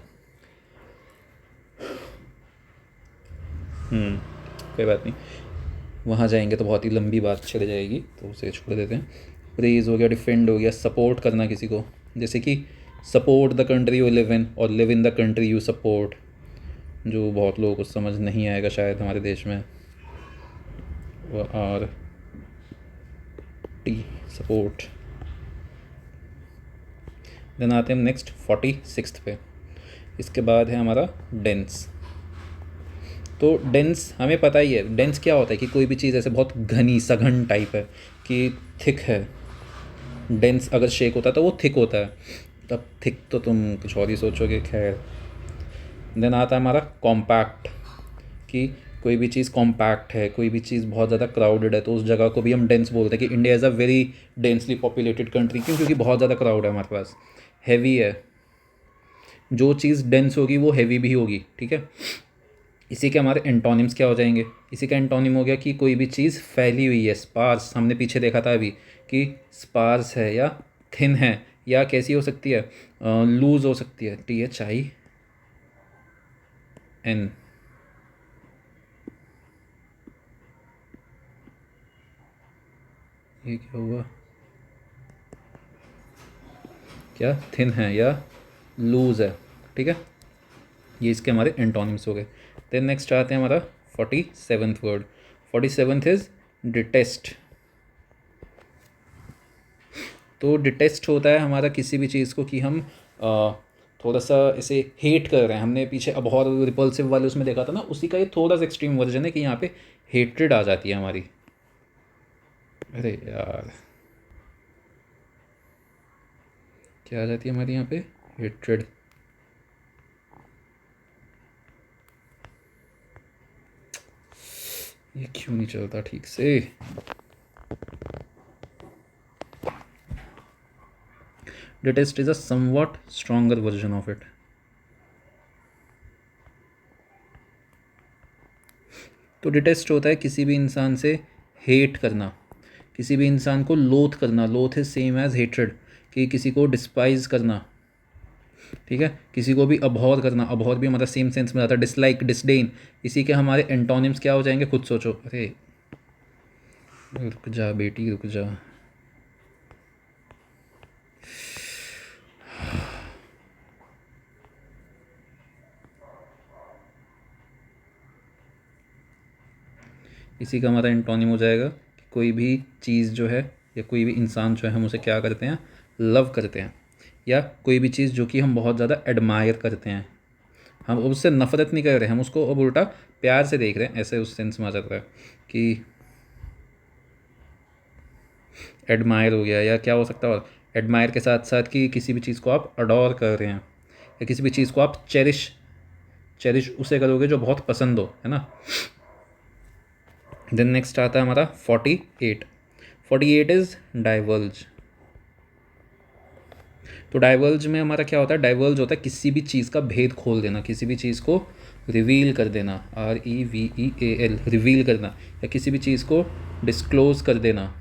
कोई बात नहीं, वहाँ जाएंगे तो बहुत ही लंबी बात चली जाएगी, तो उसे छोड़ देते हैं। प्रेज हो गया, डिफेंड हो गया, सपोर्ट करना किसी को, जैसे कि support the country you live in और live in the country you support, जो बहुत लोगों को समझ नहीं आएगा शायद हमारे देश में, और टी, सपोर्ट। देन आते हैं हम नेक्स्ट 46 पे, इसके बाद है हमारा डेंस। तो डेंस हमें पता ही है, डेंस क्या होता है कि कोई भी चीज़ ऐसे बहुत घनी सघन टाइप है, कि थिक है। डेंस अगर शेक होता है तो वो थिक होता है, तब थिक तो तुम कुछ और ही सोचोगे, खैर। देन आता है हमारा कॉम्पैक्ट, कि कोई भी चीज़ कॉम्पैक्ट है, कोई भी चीज़ बहुत ज़्यादा क्राउडेड है, तो उस जगह को भी हम डेंस बोलते हैं, कि India is a very densely populated country, क्यों, क्योंकि बहुत ज़्यादा क्राउड है हमारे पास। हैवी है, जो चीज़ डेंस होगी वो हैवी भी होगी, ठीक है। इसी के हमारे एंटोनिम्स क्या हो जाएंगे, इसी का एंटोनिम हो गया कि कोई भी चीज़ फैली हुई है, स्पार्स, हमने पीछे देखा था अभी कि स्पार्स है, या थिन है, या कैसी हो सकती है, लूज़ हो सकती है, THIN, ये क्या हुआ, क्या थिन है या लूज़ है, ठीक है। ये इसके हमारे एंटोनिम्स हो गए। देन नेक्स्ट आते हैं हमारा 47th word. 47th is detest. तो डिटेस्ट होता है हमारा किसी भी चीज़ को कि हम थोड़ा सा इसे हेट कर रहे हैं। हमने पीछे अबहॉर रिपल्सिव वाले उसमें देखा था ना, उसी का ये थोड़ा सा एक्सट्रीम वर्जन है कि यहाँ पे हेट्रेड आ जाती है हमारी। अरे यार, क्या आ जाती है हमारी यहाँ पे, हेट्रेड। ये क्यों नहीं चलता ठीक से। Detest is a somewhat stronger version of it. तो डिटेस्ट होता है किसी भी इंसान से हेट करना, किसी भी इंसान को लोथ करना। लोथ इज सेम एज हेट्रेड, कि किसी को डिस्पाइज करना, ठीक है। किसी को भी अबहॉर करना, अबहॉर भी हमारा सेम सेंस में आता है, डिसलाइक, डिसडेन। इसी के हमारे एंटोनिम्स क्या हो जाएंगे, खुद सोचो। अरे रुक जा बेटी, रुक जा। इसी का हमारा एंटोनिम हो जाएगा कि कोई भी चीज़ जो है या कोई भी इंसान जो है, हम उसे क्या करते हैं, लव करते हैं। या कोई भी चीज़ जो कि हम बहुत ज़्यादा एडमायर करते हैं, हम उससे नफरत नहीं कर रहे, हम उसको अब उल्टा प्यार से देख रहे हैं, ऐसे उस सेंस में आ जाता है कि एडमायर हो गया। या क्या हो सकता है, और एडमायर के साथ साथ कि किसी भी चीज़ को आप अडोर कर रहे हैं, या किसी भी चीज़ को आप चेरिश, चेरिश उसे करोगे जो बहुत पसंद हो, है ना। देन नेक्स्ट आता है हमारा 48। 48 इज डाइवर्ज। तो डाइवर्ज में हमारा क्या होता है, डाइवर्ज होता है किसी भी चीज़ का भेद खोल देना, किसी भी चीज़ को रिवील कर देना, REVEAL, रिवील करना, या किसी भी चीज़ को डिस्क्लोज कर देना।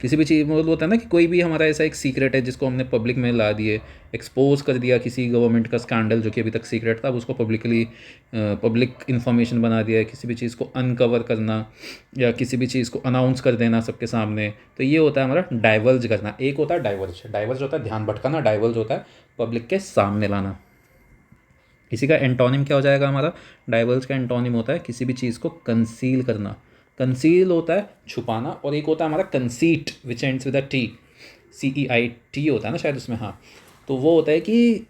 किसी भी चीज़ मतलब होता है ना कि कोई भी हमारा ऐसा एक सीक्रेट है जिसको हमने पब्लिक में ला दिए, एक्सपोज कर दिया, किसी गवर्नमेंट का स्कैंडल जो कि अभी तक सीक्रेट था, अब उसको पब्लिकली पब्लिक इन्फॉर्मेशन बना दिया है। किसी भी चीज़ को अनकवर करना या किसी भी चीज़ को अनाउंस कर देना सबके सामने, तो ये होता है हमारा डाइवर्ज करना। एक होता है डाइवर्ज, डाइवर्ज होता है ध्यान भटकाना, डाइवर्ज होता है पब्लिक के सामने लाना। इसी का एंटोनिम क्या हो जाएगा हमारा, डाइवर्ज का एंटोनिम होता है किसी भी चीज़ को कंसील करना। कंसील होता है छुपाना, और एक होता है हमारा conceit which ends with a T, CEIT होता है ना शायद उसमें, हाँ। तो वो होता है कि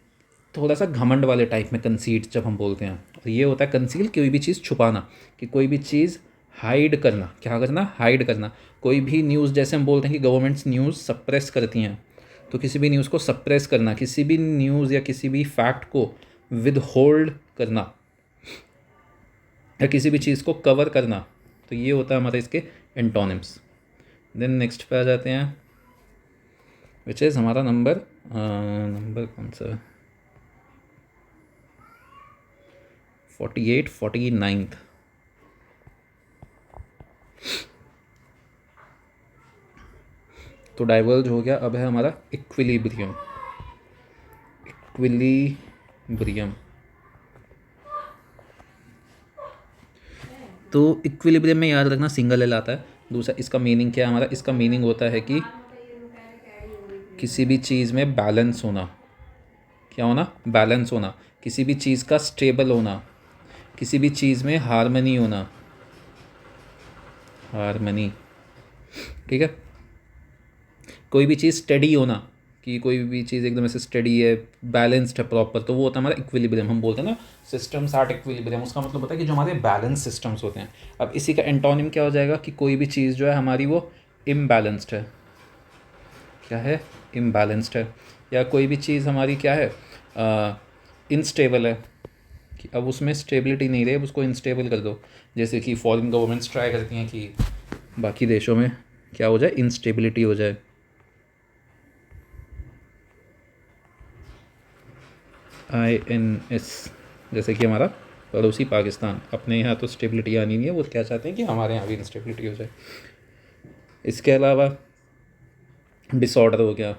थोड़ा सा घमंड वाले टाइप में कंसीट जब हम बोलते हैं, तो ये होता है कंसील, कोई भी चीज़ छुपाना, कि कोई भी चीज़ हाइड करना। क्या करना, हाइड करना। कोई भी न्यूज़, जैसे हम बोलते हैं कि गवर्नमेंट्स न्यूज़ सप्रेस करती हैं, तो किसी भी न्यूज़ को सप्रेस करना, किसी भी न्यूज़ या किसी भी फैक्ट को विद होल्ड करना, या किसी भी चीज़ को कवर करना, तो ये होता है हमारे इसके एंटोनिम्स। देन नेक्स्ट पे आ जाते हैं, विच इज़ हमारा नंबर कौन सा, 48, 49th। तो डाइवर्ज हो गया, अब है हमारा इक्विलिब्रियम। इक्विलिब्रियम, तो इक्विलिब्रियम में याद रखना सिंगल एल आता है। दूसरा इसका मीनिंग क्या है हमारा, इसका मीनिंग होता है कि किसी भी चीज़ में बैलेंस होना। क्या होना, बैलेंस होना। किसी भी चीज़ का स्टेबल होना, किसी भी चीज़ में हारमनी होना, हारमनी, ठीक है। कोई भी चीज़ स्टडी होना, कि कोई भी चीज़ एकदम ऐसे स्टडी है, बैलेंस्ड है प्रॉपर, तो वो होता है हमारा इक्विलिब्रियम। हम बोलते हैं ना सिस्टम्स एट इक्विलिब्रियम, उसका मतलब होता है कि जो हमारे बैलेंस सिस्टम्स होते हैं। अब इसी का एंटोनिम क्या हो जाएगा, कि कोई भी चीज़ जो है हमारी वो इम्बैलेंस्ड है। क्या है, इम्बैलेंस्ड है। या कोई भी चीज़ हमारी क्या है, इनस्टेबल है, कि अब उसमें स्टेबिलिटी नहीं रही, अब उसको इनस्टेबल कर दो। जैसे कि फॉरेन गवर्नमेंट्स ट्राई करती हैं कि बाकी देशों में क्या हो जाए, इंस्टेबिलिटी हो जाए। INS, जैसे कि हमारा पड़ोसी पाकिस्तान, अपने यहाँ तो स्टेबिलिटी आनी नहीं है, वो क्या चाहते हैं कि हमारे यहाँ भी इंस्टेबिलिटी हो जाए। इसके अलावा डिसऑर्डर हो गया,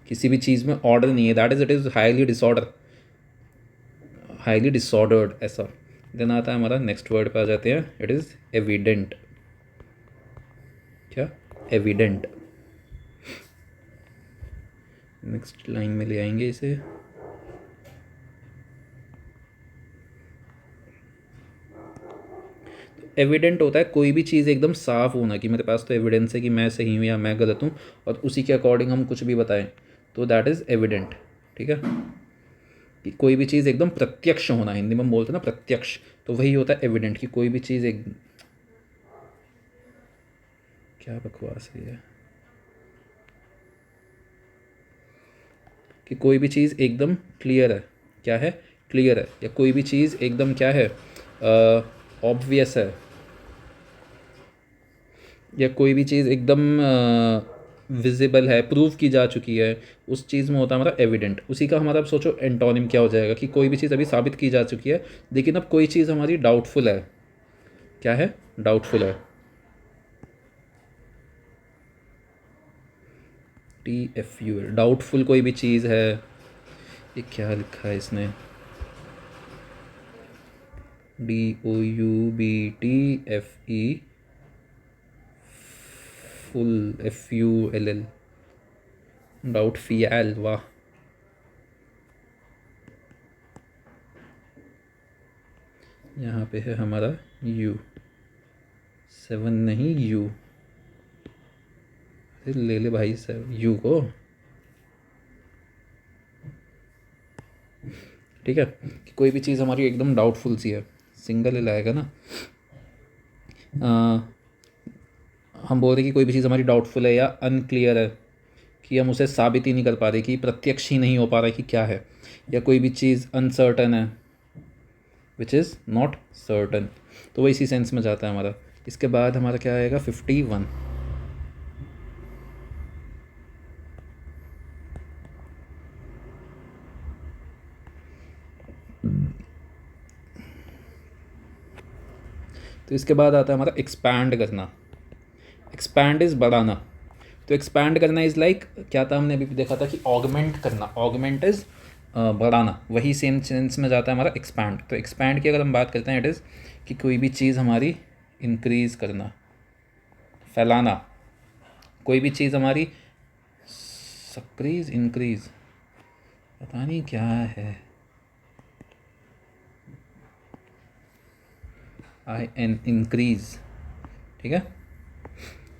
किसी भी चीज़ में ऑर्डर नहीं है, that is it is highly disorder, highly disordered ऐसा। देन आता है हमारा नेक्स्ट वर्ड पे आ जाते हैं, इट इज़ एविडेंट। क्या, एविडेंट। नेक्स्ट लाइन में ले आएंगे इसे। एविडेंट होता है कोई भी चीज़ एकदम साफ होना कि मेरे पास तो एविडेंस है कि मैं सही हूँ या मैं गलत हूँ, और उसी के अकॉर्डिंग हम कुछ भी बताएं, तो दैट इज़ एविडेंट। ठीक है, कि कोई भी चीज़ एकदम प्रत्यक्ष होना, हिंदी में हम बोलते हैं ना प्रत्यक्ष, तो वही होता है एविडेंट, कि कोई भी चीज़ एक, क्या बकवास है ये, कि कोई भी चीज़ एकदम क्लियर है, क्या है, क्लियर है, या कोई भी चीज़ एकदम क्या है, ऑब्वियस है, या कोई भी चीज़ एकदम विजिबल है, प्रूव की जा चुकी है, उस चीज़ में होता है हमारा एविडेंट। उसी का हमारा अब सोचो एंटोनिम क्या हो जाएगा, कि कोई भी चीज़ अभी साबित की जा चुकी है लेकिन अब कोई चीज़ हमारी डाउटफुल है। क्या है, डाउटफुल है। TFUL, डाउटफुल कोई भी चीज़ है। ये क्या लिखा है इसने, DOUBTFE फुल, FULL, डाउटफियल, वाह। यहाँ पे है हमारा U, 7 नहीं U, अरे ले ले भाई सर U को। ठीक है, कि कोई भी चीज़ हमारी एकदम डाउटफुल सी है, सिंगल एल आएगा ना। हम बोल रहे कि कोई भी चीज़ हमारी डाउटफुल है या अनक्लियर है, कि हम उसे साबित ही नहीं कर पा रहे, कि प्रत्यक्ष ही नहीं हो पा रहा है कि क्या है, या कोई भी चीज़ अनसर्टन है, विच इज़ नॉट सर्टन, तो वो इसी सेंस में जाता है हमारा। इसके बाद हमारा क्या आएगा, 51। तो इसके बाद आता है हमारा एक्सपैंड करना। एक्सपैंड इज़ बढ़ाना। तो एक्सपैंड करना इज़ लाइक, क्या था हमने अभी भी देखा था कि ऑगमेंट करना, ऑगमेंट इज़ बढ़ाना, वही सेम सेंस में जाता है हमारा एक्सपैंड। तो एक्सपैंड की अगर हम बात करते हैं, इट इज़ कि कोई भी चीज़ हमारी इंक्रीज़ करना, फैलाना, कोई भी चीज़ हमारी सक्रीज, इंक्रीज़, पता नहीं क्या है, IN, इंक्रीज़। ठीक है,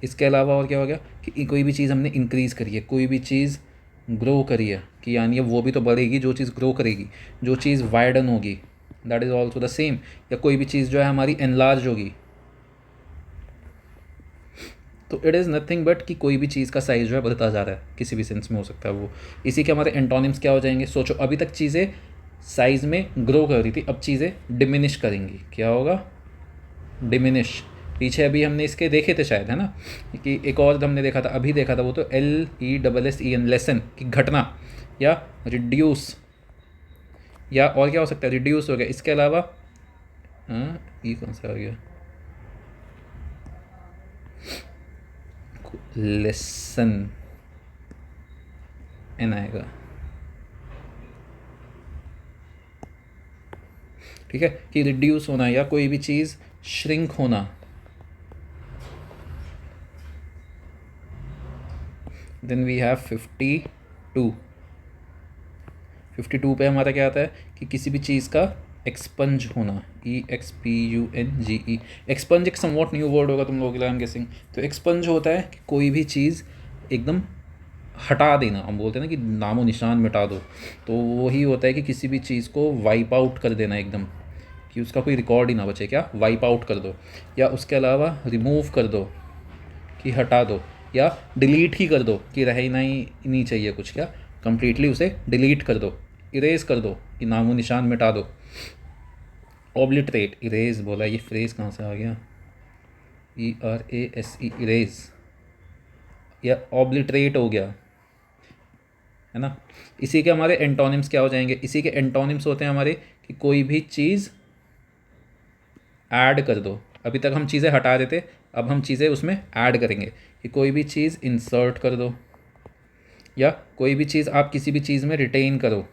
इसके अलावा और क्या हो गया, कि कोई भी चीज़ हमने इंक्रीज़ करी है, कोई भी चीज़ ग्रो करी है, कि यानी वो भी तो बढ़ेगी जो चीज़ ग्रो करेगी, जो चीज़ वाइडन होगी, that is also the same. या कोई भी चीज़ जो है हमारी एनलार्ज होगी, तो इट इज़ नथिंग बट कि कोई भी चीज़ का साइज़ जो है बढ़ता जा रहा है, किसी भी सेंस में हो सकता है वो। इसी के हमारे एंटोनिम्स क्या हो जाएंगे, सोचो अभी तक चीज़ें साइज़ में ग्रो कर रही थी, अब चीज़ें डिमिनिश करेंगी, क्या होगा, डिमिनिश। पीछे अभी हमने इसके देखे थे शायद, है ना, कि एक और हमने देखा था, अभी देखा था, वो तो LESSEN, लेसन, कि घटना, या रिड्यूस, या और क्या हो सकता है, रिड्यूस हो गया। इसके अलावा ये कौन सा हो गया, लेसन, एन आएगा। ठीक है, कि रिड्यूस होना, या कोई भी चीज़ श्रिंक होना। Then we have 52। 52 पे हमारा क्या आता है, कि किसी भी चीज़ का एक्सपंज होना, EXPUNGE। एक्सपंज एक समवॉट न्यू वर्ड होगा तुम लोगों के लिए, आई एम गेसिंग। तो एक्सपंज होता है कि कोई भी चीज़ एकदम हटा देना, हम बोलते हैं ना कि नामो निशान मिटा दो, तो वही होता है कि किसी भी चीज़ को वाइप आउट कर देना एकदम, कि उसका कोई रिकॉर्ड ही ना बचे, क्या, वाइप आउट कर दो। या उसके अलावा रिमूव कर दो, कि हटा दो, या डिलीट ही कर दो, कि रह ही नहीं चाहिए कुछ, क्या, कंप्लीटली उसे डिलीट कर दो, इरेज कर दो, कि नामो निशान मिटा दो। ऑब्लिटरेट, इरेज बोला, ये फ्रेज कहाँ से आ गया, ERASE, इरेज, या ऑब्लिटरेट हो गया, है ना। इसी के हमारे एंटोनिम्स क्या हो जाएंगे, इसी के एंटोनिम्स होते हैं हमारे, कि कोई भी चीज़ ऐड कर दो। अभी तक हम चीज़ें हटा देते, अब हम चीज़ें उसमें ऐड करेंगे, कि कोई भी चीज़ इंसर्ट कर दो, या कोई भी चीज़ आप किसी भी चीज़ में रिटेन करो।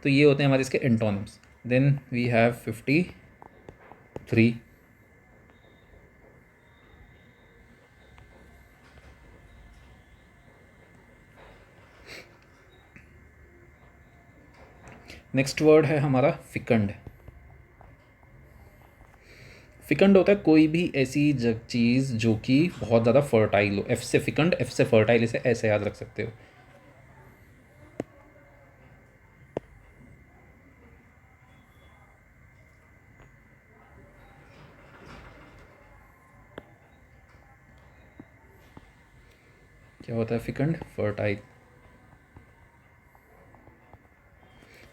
तो ये होते हैं हमारे इसके antonyms. Then we have 53। Next word है हमारा फिकंड। फिकंड होता है कोई भी ऐसी चीज़ जो कि बहुत ज़्यादा फर्टाइल हो। एफ से फिकंड, एफ से फर्टाइल, इसे ऐसे याद रख सकते हो। क्या होता है फिकंड? फर्टाइल।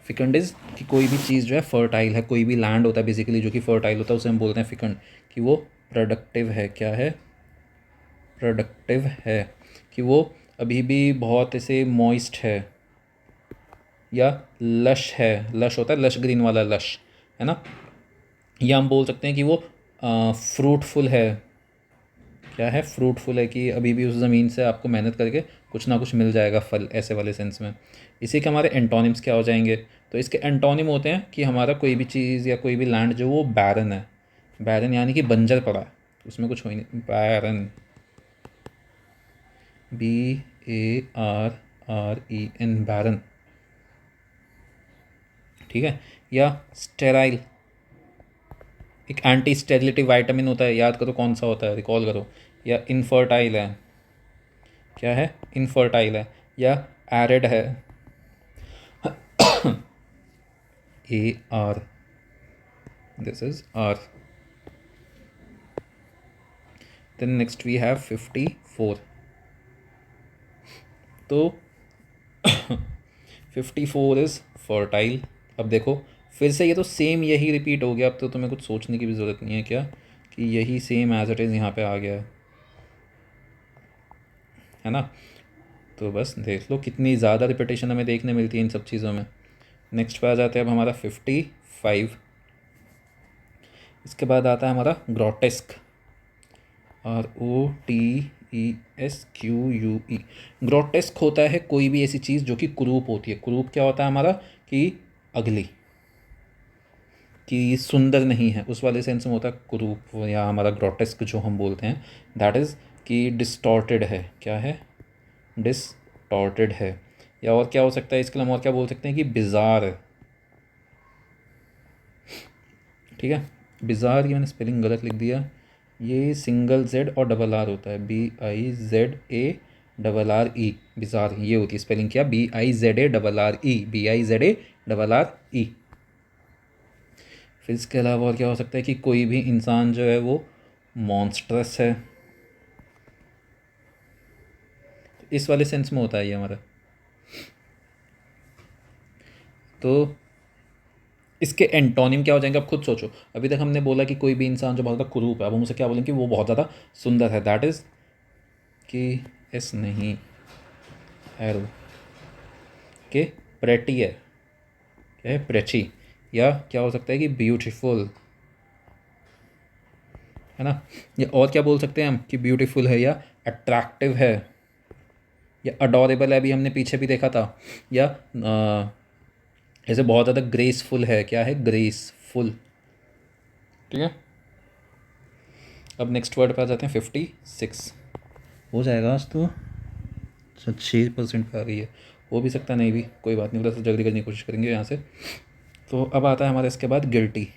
फिकंड इज कि कोई भी चीज़ जो है फर्टाइल है, कोई भी लैंड होता है बेसिकली जो कि फर्टाइल होता है, उसे हम बोलते हैं फिकंड, कि वो प्रोडक्टिव है। क्या है? प्रोडक्टिव है, कि वो अभी भी बहुत ऐसे मॉइस्ट है, या लश है। लश होता है लश ग्रीन वाला लश, है ना। या हम बोल सकते हैं कि वो फ्रूटफुल है। क्या है? फ्रूटफुल है, कि अभी भी उस ज़मीन से आपको मेहनत करके कुछ ना कुछ मिल जाएगा फल, ऐसे वाले सेंस में। इसी के हमारे एंटोनिम्स क्या हो जाएंगे? तो इसके एंटोनिम होते हैं कि हमारा कोई भी चीज़ या कोई भी लैंड जो वो बैरन है। बैरन यानी कि बंजर पड़ा है, उसमें कुछ हो ही नहीं। बैरन, BARREN, बैरन, ठीक है। या स्टेराइल, एक एंटी स्टेरिलिटी वाइटामिन होता है, याद करो कौन सा होता है, रिकॉल करो। या इनफर्टाइल है। क्या है? इनफर्टाइल है। या एरिड है, AR, this is R. Then next we have 54. तो 54 इज़ फर्टाइल। अब देखो फिर से ये तो सेम यही रिपीट हो गया, अब तो तुम्हें कुछ सोचने की भी ज़रूरत नहीं है क्या, कि यही सेम एज इट इज़ यहाँ पे आ गया है ना। तो बस देख लो कितनी ज़्यादा रिपीटेशन हमें देखने मिलती है इन सब चीज़ों में। नेक्स्ट पे आ जाते हैं अब हमारा 55। इसके बाद आता है हमारा ग्रोटेस्क, ROTESQUE। ग्रोटेस्क होता है कोई भी ऐसी चीज़ जो कि कुरूप होती है। कुरूप क्या होता है हमारा? कि अगली, कि सुंदर नहीं है, उस वाले सेंस में होता है कुरूप। या हमारा ग्रोटेस्क जो हम बोलते हैं, दैट इज़ कि डिस्टॉर्टेड है। क्या है? डिस्टॉर्टेड है। या और क्या हो सकता है इसके लिए? हम और क्या बोल सकते हैं कि बिज़ार, ठीक है। बिज़ार की मैंने स्पेलिंग गलत लिख दिया, ये सिंगल जेड और डबल आर होता है, BIZARRE, बिज़ार ये होती है स्पेलिंग। क्या? BIZARRE, BIZARRE। फिर इसके अलावा और क्या हो सकता है कि कोई भी इंसान जो है वो मॉन्स्ट्रस है, इस वाले सेंस में होता है ये हमारा। तो इसके एंटोनिम क्या हो जाएंगे? अब खुद सोचो। अभी तक हमने बोला कि कोई भी इंसान जो बहुत ज़्यादा कुरूप है, अब हम उसे क्या बोलेंगे कि वो बहुत ज़्यादा सुंदर है, दैट इज़ कि एस नहीं, एरो, के प्रेटी है। क्या है? प्रेची। या क्या हो सकता है कि ब्यूटीफुल, है ना। या और क्या बोल सकते हैं हम कि ब्यूटीफुल है, या अट्रैक्टिव है, या अडोरेबल है, अभी हमने पीछे भी देखा था। या ऐसे बहुत ज़्यादा ग्रेसफुल है। क्या है? ग्रेसफुल, ठीक है। अब नेक्स्ट वर्ड पे आ जाते हैं 56। हो जाएगा आज तो। अच्छा 6% पे आ गई है, हो भी सकता नहीं भी, कोई बात नहीं, थोड़ा सा जल्दी करने की कोशिश करेंगे यहाँ से। तो अब आता है हमारे इसके बाद गिल्टी।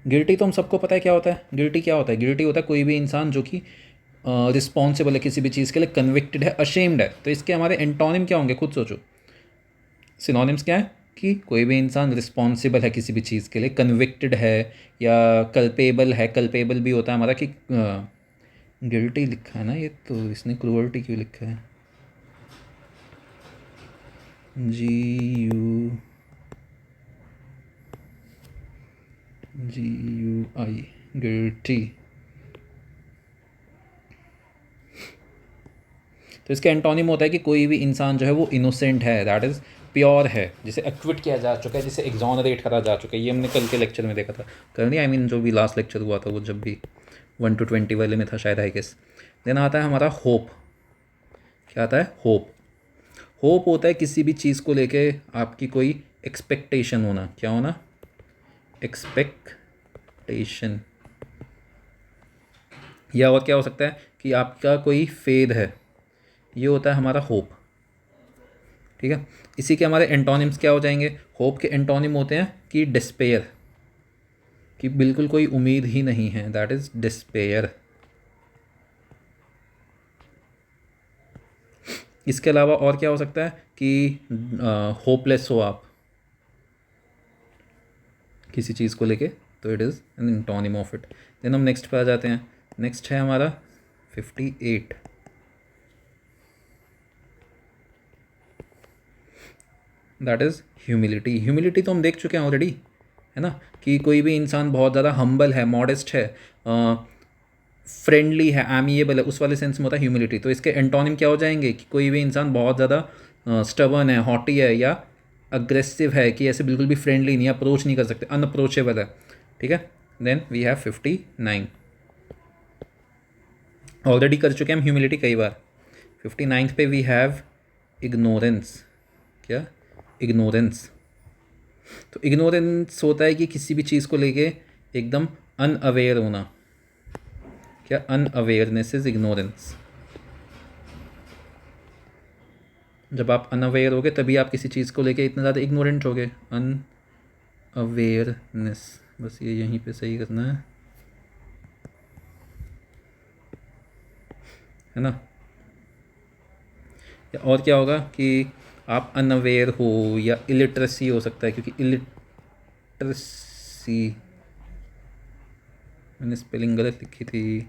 गिल्टी तो हम सबको पता है क्या होता है। गिल्टी क्या होता है? गिल्टी होता है कोई भी इंसान जो कि रिस्पॉन्सिबल है किसी भी चीज़ के लिए, कन्विक्टेड है, अशेम्ड है। तो इसके हमारे एंटोनिम क्या होंगे? खुद सोचो। सिनोनिम्स क्या है? कि कोई भी इंसान रिस्पॉन्सिबल है किसी भी चीज़ के लिए, कन्विक्टेड है, या कल्पेबल है। कल्पेबल भी होता है हमारा कि गिल्टी लिखा है ना ये, तो इसने क्रूअल्टी क्यों लिखा है? GUI, guilty. तो इसका एंटोनिम होता है कि कोई भी इंसान जो है वो इनोसेंट है, दैट इज़ प्योर है, जिसे एक्विट किया जा चुका है, जिसे एग्जॉनरेट करा जा चुका है। ये हमने कल के लेक्चर में देखा था, कल नहीं, आई मीन जो भी लास्ट लेक्चर हुआ था वो जब भी 1 to 20 वाले में था शायद, आई गेस। देन आता है हमारा होप। क्या आता है? होप। होप होता है किसी भी चीज़ को लेके आपकी कोई एक्सपेक्टेशन होना। क्या होना? एक्सपेक्टेशन। या और क्या हो सकता है कि आपका कोई फेद है, ये होता है हमारा होप, ठीक है। इसी के हमारे एंटोनिम्स क्या हो जाएंगे? होप के एंटोनिम होते हैं कि डिस्पेयर, कि बिल्कुल कोई उम्मीद ही नहीं है, दैट इज डिस्पेयर। इसके अलावा और क्या हो सकता है कि होपलेस हो आप किसी चीज़ को लेके, तो it is an antonym of it. Then हम नेक्स्ट पे आ जाते हैं। नेक्स्ट है हमारा 58, दैट इज़ ह्यूमिलिटी। ह्यूमिलिटी तो हम देख चुके हैं ऑलरेडी, है ना, कि कोई भी इंसान बहुत ज़्यादा हम्बल है, मॉडेस्ट है, फ्रेंडली है, एमिएबल है, उस वाले सेंस में होता है ह्यूमिलिटी। तो इसके एंटोनिम क्या हो जाएंगे कि कोई भी इंसान बहुत ज़्यादा स्टबर्न है, हॉटी है, या अग्रेसिव है, कि ऐसे बिल्कुल भी फ्रेंडली नहीं, अप्रोच नहीं कर सकते, अनअप्रोचेबल है। ठीक है। देन वी हैव 59, ऑलरेडी कर चुके हैं हम ह्यूमिलिटी कई बार। 59 पे वी हैव इग्नोरेंस। क्या? इग्नोरेंस। तो इग्नोरेंस होता है कि किसी भी चीज़ को लेके एकदम अनअवेयर होना। क्या? Unawareness is ignorance. जब आप अनअवेयर होगे तभी आप किसी चीज़ को लेके इतना ज़्यादा इग्नोरेंट होगे। अनअवेयरनेस, बस ये यहीं पे सही करना है ना। या और क्या होगा कि आप अनअवेयर हो, या इलिटरेसी हो सकता है, क्योंकि इलिटरेसी मैंने स्पेलिंग गलत लिखी थी,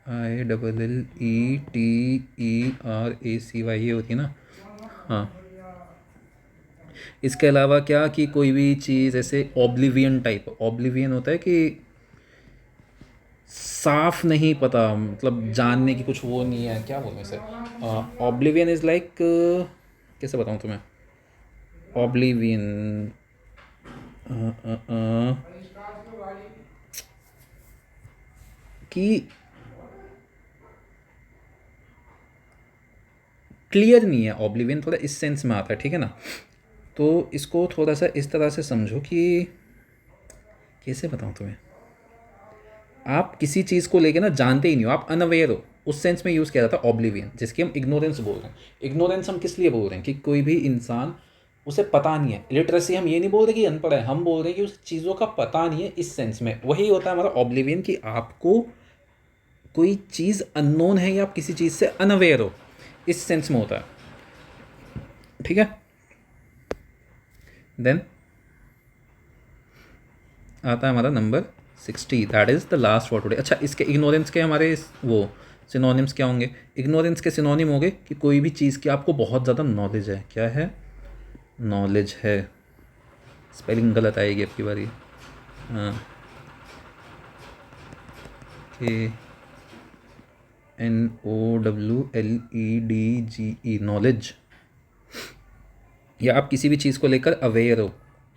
ILLETERACY ये होती है ना। हाँ। इसके अलावा क्या कि कोई भी चीज़ ऐसे ऑब्लिवियन टाइप, ऑब्लिवियन होता है कि साफ नहीं पता, मतलब जानने की कुछ वो नहीं है, क्या बोलूँ इसे, ऑब्लिवियन इज़ लाइक, कैसे बताऊँ तुम्हें, ऑब्लिवियन कि क्लियर नहीं है। ऑब्लिवियन थोड़ा इस सेंस में आता है, ठीक है ना। तो इसको थोड़ा सा इस तरह से समझो कि कैसे बताऊँ तुम्हें, आप किसी चीज़ को लेके ना जानते ही नहीं हो, आप अनअवेयर हो, उस सेंस में यूज़ किया जाता है ऑब्लिवियन, जिसकी हम इग्नोरेंस बोल रहे हैं। इग्नोरेंस हम किस लिए बोल रहे हैं कि कोई भी इंसान, उसे पता नहीं है। लिटरेसी हम ये नहीं बोल रहे कि अनपढ़ है, हम बोल रहे हैं कि उस चीज़ों का पता नहीं है, इस सेंस में वही होता है हमारा ऑब्लिवियन, कि आपको कोई चीज़ अननोन है, या आप किसी चीज़ से अनअवेयर हो, इस सेंस में होता है। ठीक है। देन आता है हमारा number 60, that is the last for today. अच्छा, इसके इग्नोरेंस के हमारे वो सिनोनिम्स क्या होंगे? इग्नोरेंस के सिनोनिम होंगे कि कोई भी चीज़ की आपको बहुत ज़्यादा नॉलेज है। क्या है? नॉलेज है। स्पेलिंग गलत आएगी आपकी बारी। हाँ, KNOWLEDGE, नॉलेज। या आप किसी भी चीज़ को लेकर अवेयर हो,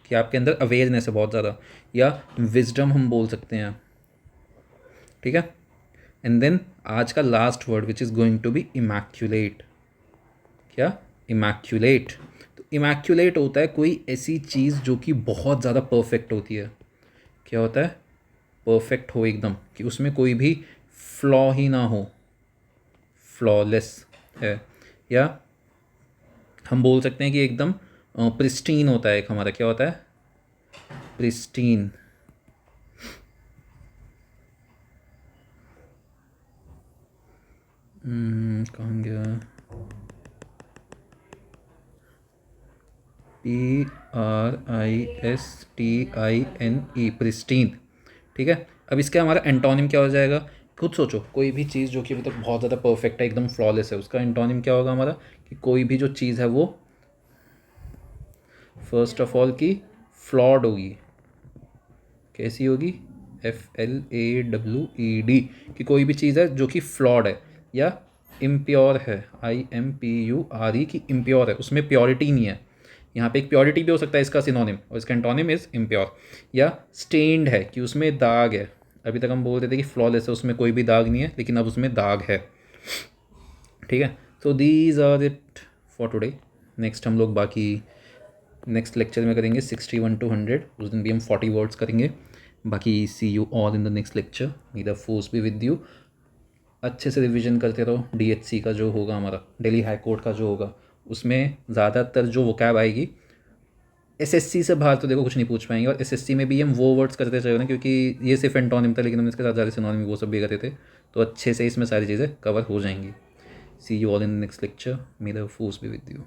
कि आपके अंदर अवेयरनेस है बहुत ज़्यादा, या विजडम हम बोल सकते हैं। ठीक है। एंड देन आज का last word which is going to be immaculate. क्या? इमैक्यूलेट। तो इमैक्यूलेट होता है कोई ऐसी चीज़ जो कि बहुत ज़्यादा परफेक्ट होती है। क्या होता है? परफेक्ट हो एकदम, कि उसमें कोई भी फ्लॉ ही ना हो, फ्लॉलेस है। या हम बोल सकते हैं कि एकदम प्रिस्टीन होता है। एक हमारा क्या होता है? प्रिस्टीन। कहाँ गया? PRISTINE, pristine. ठीक है। अब इसका हमारा एंटोनिम क्या हो जाएगा? खुद सोचो, कोई भी चीज़ जो कि अभी तक बहुत ज़्यादा परफेक्ट है, एकदम फ्लॉलेस है, उसका एंटोनिम क्या होगा हमारा? कि कोई भी जो चीज़ है वो फर्स्ट ऑफ ऑल की फ्लॉड होगी। कैसी होगी? FLAWED, कि कोई भी चीज़ है जो कि फ्लॉड है, या इम्प्योर है, IMPURE, की इम्प्योर है, उसमें प्योरिटी नहीं है। यहाँ पे एक प्योरिटी भी हो सकता है इसका सिनोनिम, और इसका एंटोनिम इज़ इम्प्योर। या स्टेन्ड है, कि उसमें दाग है। अभी तक हम बोल रहे थे कि फ्लॉलेस है, उसमें कोई भी दाग नहीं है, लेकिन अब उसमें दाग है। ठीक है। So these are it for today. Next हम लोग बाकी नेक्स्ट लेक्चर में करेंगे 61 to 100, उस दिन भी हम 40 वर्ड्स करेंगे। बाकी see you all in the next lecture, may the force be with you. अच्छे से रिवीजन करते रहो। DHC का जो होगा हमारा, दिल्ली हाई कोर्ट का जो होगा, उसमें ज़्यादातर जो वोकैब आएगी, SSC से बाहर तो देखो कुछ नहीं पूछ पाएंगे। और SSC में भी हम वो वर्ड्स करते चले ना, क्योंकि ये सिर्फ एंटोनिम था, लेकिन हमने इसके साथ ज़्यादा सिनोनिम वो सब भी करते थे, तो अच्छे से इसमें सारी चीज़ें कवर हो जाएंगी। See you all in next lecture. May the force be with you.